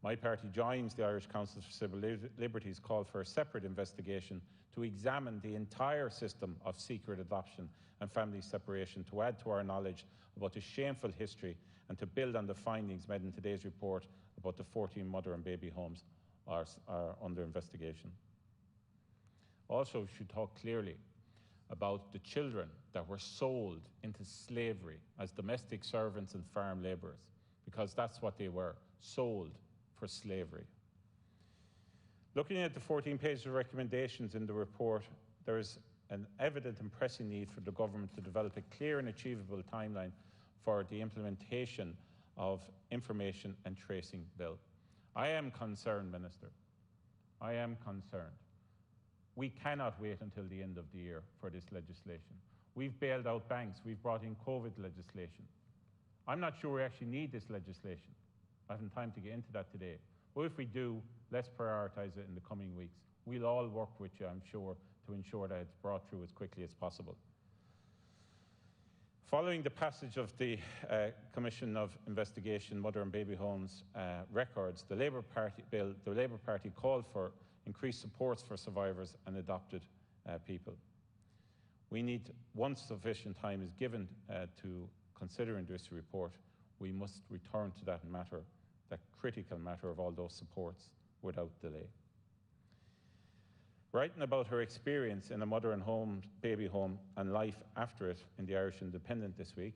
S8: My party joins the Irish Council for Civil Liberties' call for a separate investigation to examine the entire system of secret adoption and family separation, to add to our knowledge about the shameful history and to build on the findings made in today's report about the 14 mother and baby homes are under investigation. Also, we should talk clearly about the children that were sold into slavery as domestic servants and farm labourers, because that's what they were, sold for slavery. Looking at the 14 pages of recommendations in the report, there is an evident and pressing need for the government to develop a clear and achievable timeline for the implementation of information and tracing bill. I am concerned, Minister. I am concerned. We cannot wait until the end of the year for this legislation. We've bailed out banks. We've brought in COVID legislation. I'm not sure we actually need this legislation. I haven't time to get into that today. But if we do, let's prioritise it in the coming weeks. We'll all work with you, I'm sure, to ensure that it's brought through as quickly as possible. Following the passage of the Commission of Investigation Mother and Baby Homes records, the Labour Party called for increased supports for survivors and adopted people. We need, once sufficient time is given to considering this report, we must return to that matter, that critical matter of all those supports without delay. Writing about her experience in a mother and baby home and life after it in the Irish Independent this week,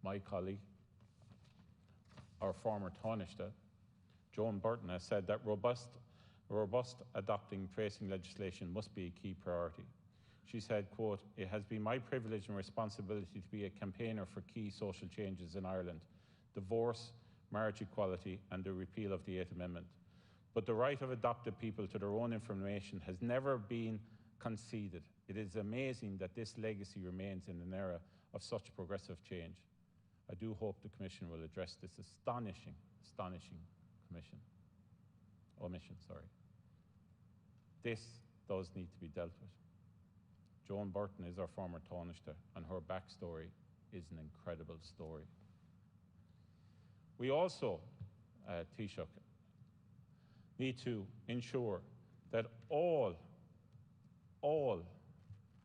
S8: my colleague, our former Taoiseach, Joan Burton, has said that robust adopting tracing legislation must be a key priority. She said, quote, "It has been my privilege and responsibility to be a campaigner for key social changes in Ireland, divorce, marriage equality and the repeal of the Eighth Amendment. But the right of adopted people to their own information has never been conceded. It is amazing that this legacy remains in an era of such progressive change. I do hope the Commission will address this astonishing omission. This does need to be dealt with. Joan Burton is our former Taoiseach, and her backstory is an incredible story. We also, Taoiseach, need to ensure that all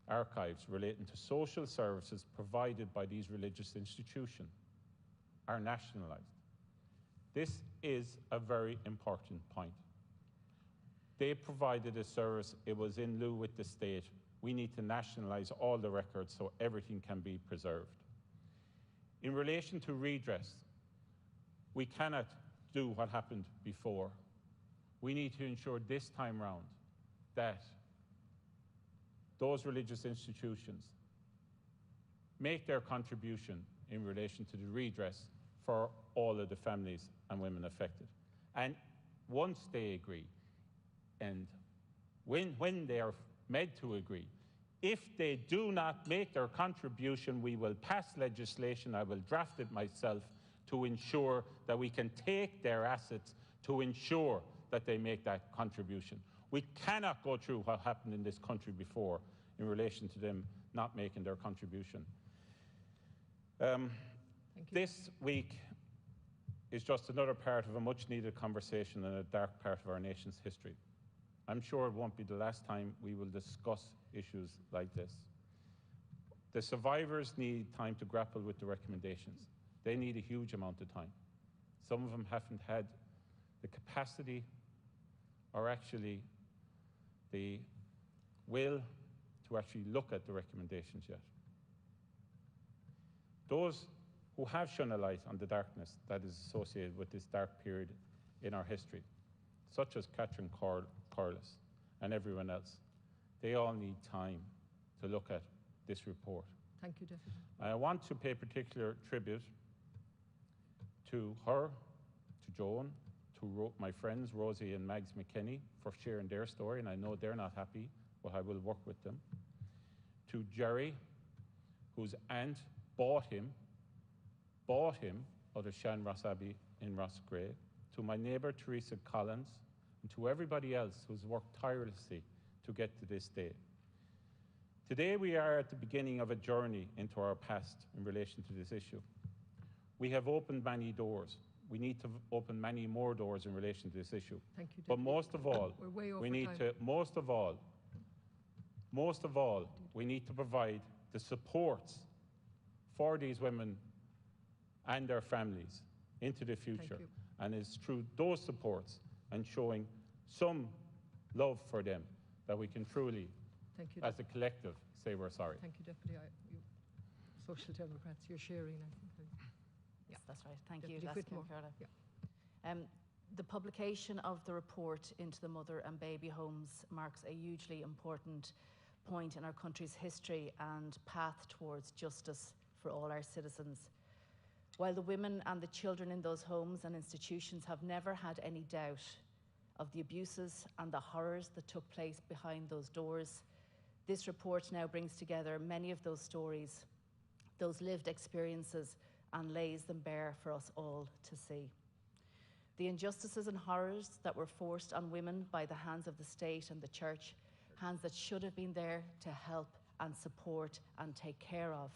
S8: archives relating to social services provided by these religious institutions are nationalised. This is a very important point. They provided a service, it was in lieu with the state. We need to nationalise all the records so everything can be preserved. In relation to redress, we cannot do what happened before. We need to ensure this time round that those religious institutions make their contribution in relation to the redress for all of the families and women affected. And once they agree, and when they are made to agree, if they do not make their contribution, we will pass legislation, I will draft it myself, to ensure that we can take their assets to ensure that they make that contribution. We cannot go through what happened in this country before in relation to them not making their contribution. This week is just another part of a much-needed conversation in a dark part of our nation's history. I'm sure it won't be the last time we will discuss issues like this. The survivors need time to grapple with the recommendations. They need a huge amount of time. Some of them haven't had the capacity or actually the will to actually look at the recommendations yet. Those who have shone a light on the darkness that is associated with this dark period in our history, such as Catherine Corless and everyone else, they all need time to look at this report.
S3: Thank you, Deputy.
S8: I want to pay particular tribute to her, to Joan, to my friends Rosie and Mags McKinney for sharing their story, and I know they're not happy, but I will work with them. To Jerry, whose aunt bought him out of Shan Ross Abbey in Rossgrave. To my neighbour Teresa Collins, and to everybody else who's worked tirelessly to get to this day. Today we are at the beginning of a journey into our past in relation to this issue. We have opened many doors. We need to open many more doors in relation to this issue.
S3: Thank you,
S8: But
S3: Deputy.
S8: most of all,
S3: We're way over
S8: we need
S3: time.
S8: to, most of all, we need to provide the supports for these women and their families into the future.
S3: you.
S8: And it's through those supports and showing some love for them that we can truly,
S3: Thank you,
S8: as a collective, say we're sorry.
S3: Thank you, Deputy. You, Social Democrats, you're sharing, I think.
S9: Yes, that's right. Thank you,
S3: Deputy
S9: Jessica
S3: Whitmore.
S9: Curla.
S3: Yeah.
S9: The publication of the report into the mother and baby homes marks a hugely important point in our country's history and path towards justice for all our citizens. While the women and the children in those homes and institutions have never had any doubt of the abuses and the horrors that took place behind those doors, this report now brings together many of those stories, those lived experiences, and lays them bare for us all to see. The injustices and horrors that were forced on women by the hands of the state and the church, hands that should have been there to help and support and take care of,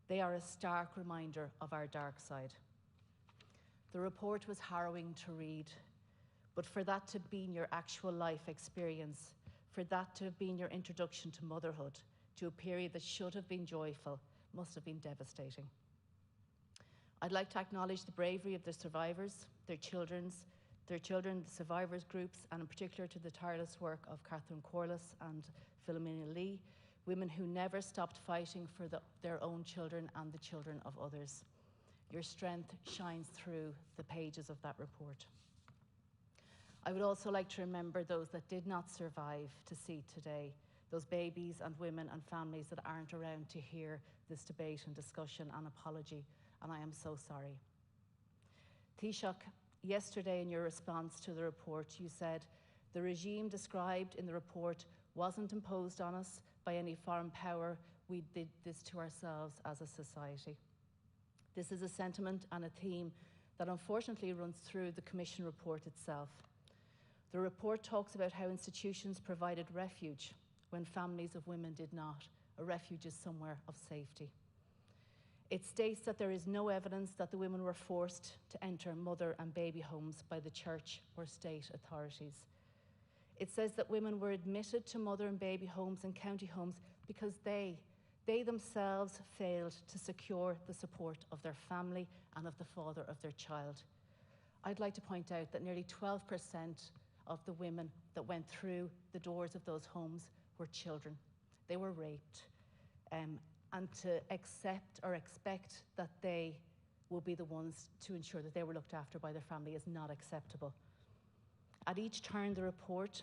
S9: they are a stark reminder of our dark side. The report was harrowing to read, but for that to have been your actual life experience, for that to have been your introduction to motherhood, to a period that should have been joyful, must have been devastating. I'd like to acknowledge the bravery of the survivors, their children, the survivors groups, and in particular to the tireless work of Catherine Corliss and Philomena Lee, women who never stopped fighting for their own children and the children of others. Your strength shines through the pages of that report. I would also like to remember those that did not survive to see today, those babies and women and families that aren't around to hear this debate and discussion and apology, and I am so sorry. Taoiseach, yesterday in your response to the report, you said, the regime described in the report wasn't imposed on us by any foreign power, we did this to ourselves as a society. This is a sentiment and a theme that unfortunately runs through the Commission report itself. The report talks about how institutions provided refuge when families of women did not. A refuge is somewhere of safety. It states that there is no evidence that the women were forced to enter mother and baby homes by the church or state authorities. It says that women were admitted to mother and baby homes and county homes because they themselves failed to secure the support of their family and of the father of their child. I'd like to point out that nearly 12% of the women that went through the doors of those homes were children. They were raped. And to accept or expect that they will be the ones to ensure that they were looked after by their family is not acceptable. At each turn, the report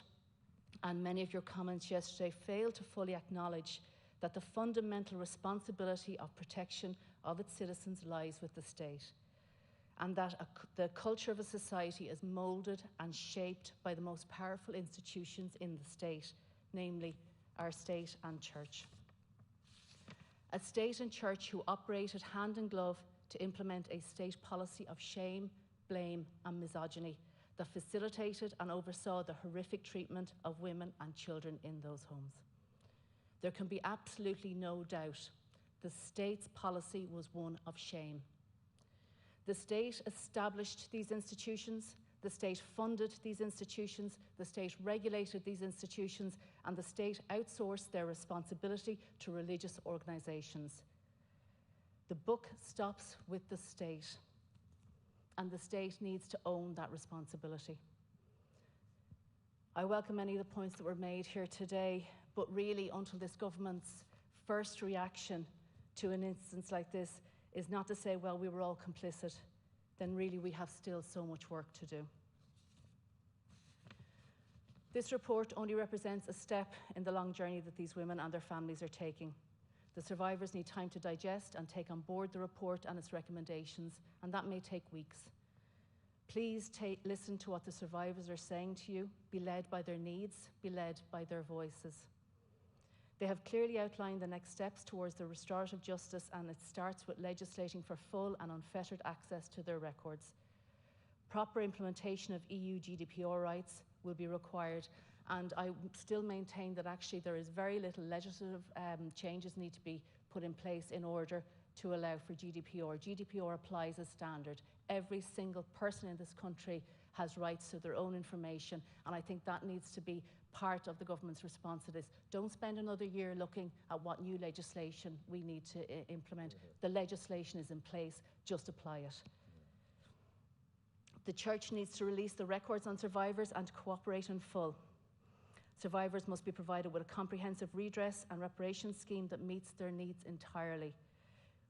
S9: and many of your comments yesterday fail to fully acknowledge that the fundamental responsibility of protection of its citizens lies with the state, and that the culture of a society is moulded and shaped by the most powerful institutions in the state, namely our state and church. A state and church who operated hand in glove to implement a state policy of shame, blame, and misogyny that facilitated and oversaw the horrific treatment of women and children in those homes. There can be absolutely no doubt the state's policy was one of shame. The state established these institutions, the state funded these institutions, the state regulated these institutions, and the state outsourced their responsibility to religious organisations. The book stops with the state, and the state needs to own that responsibility. I welcome many of the points that were made here today, but really until this government's first reaction to an instance like this is not to say, well, we were all complicit, then really we have still so much work to do. This report only represents a step in the long journey that these women and their families are taking. The survivors need time to digest and take on board the report and its recommendations, and that may take weeks. Please listen to what the survivors are saying to you, be led by their needs, be led by their voices. They have clearly outlined the next steps towards the restorative justice, and it starts with legislating for full and unfettered access to their records. Proper implementation of EU GDPR rights will be required, and I still maintain that actually there is very little legislative changes need to be put in place in order to allow for GDPR. GDPR applies as standard. Every single person in this country has rights to their own information, and I think that needs to be part of the government's response to this. Don't spend another year looking at what new legislation we need to implement. The legislation is in place, just apply it. The Church needs to release the records on survivors and cooperate in full. Survivors must be provided with a comprehensive redress and reparation scheme that meets their needs entirely.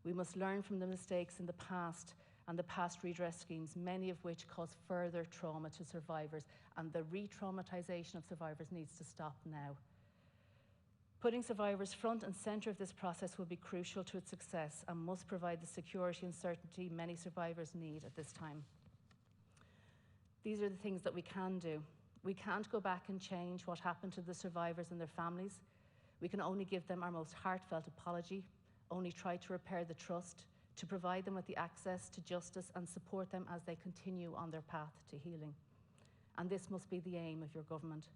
S9: We must learn from the mistakes in the past and the past redress schemes, many of which cause further trauma to survivors, and the re-traumatisation of survivors needs to stop now. Putting survivors front and centre of this process will be crucial to its success and must provide the security and certainty many survivors need at this time. These are the things that we can do. We can't go back and change what happened to the survivors and their families. We can only give them our most heartfelt apology, only try to repair the trust, to provide them with the access to justice and support them as they continue on their path to healing. And this must be the aim of your government.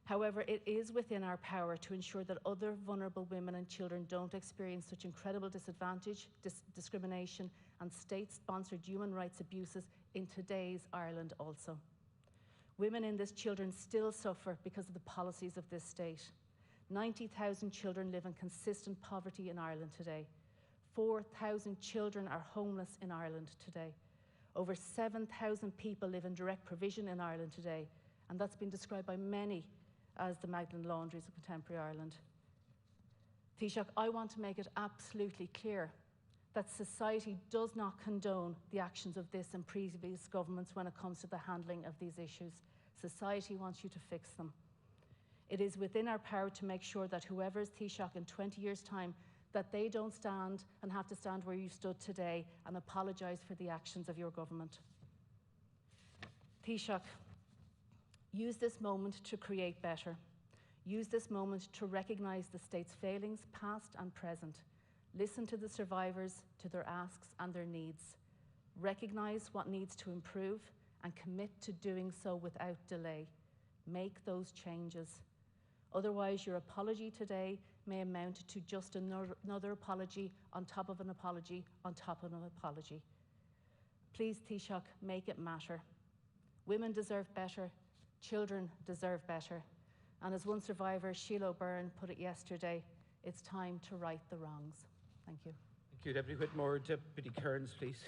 S9: However, it is within our power to ensure that other vulnerable women and children don't experience such incredible disadvantage, discrimination, and state-sponsored human rights abuses in today's Ireland also. Women in this children still suffer because of the policies of this state. 90,000 children live in consistent poverty in Ireland today. 4,000 children are homeless in Ireland today. Over 7,000 people live in direct provision in Ireland today, and that's been described by many as the Magdalen Laundries of contemporary Ireland. Taoiseach, I want to make it absolutely clear that society does not condone the actions of this and previous governments when it comes to the handling of these issues. Society wants you to fix them. It is within our power to make sure that whoever is Taoiseach in 20 years' time, that they don't stand and have to stand where you stood today and apologise for the actions of your government. Taoiseach, use this moment to create better. Use this moment to recognise the state's failings, past and present. Listen to the survivors, to their asks and their needs. Recognise what needs to improve and commit to doing so without delay. Make those changes. Otherwise, your apology today may amount to just another apology on top of an apology on top of an apology. Please, Taoiseach, make it matter. Women deserve better. Children deserve better. And as one survivor, Sheila O'Byrne, put it yesterday, it's time to right the wrongs. Thank you.
S2: Thank you, Deputy Whitmore. Deputy Kearns, please.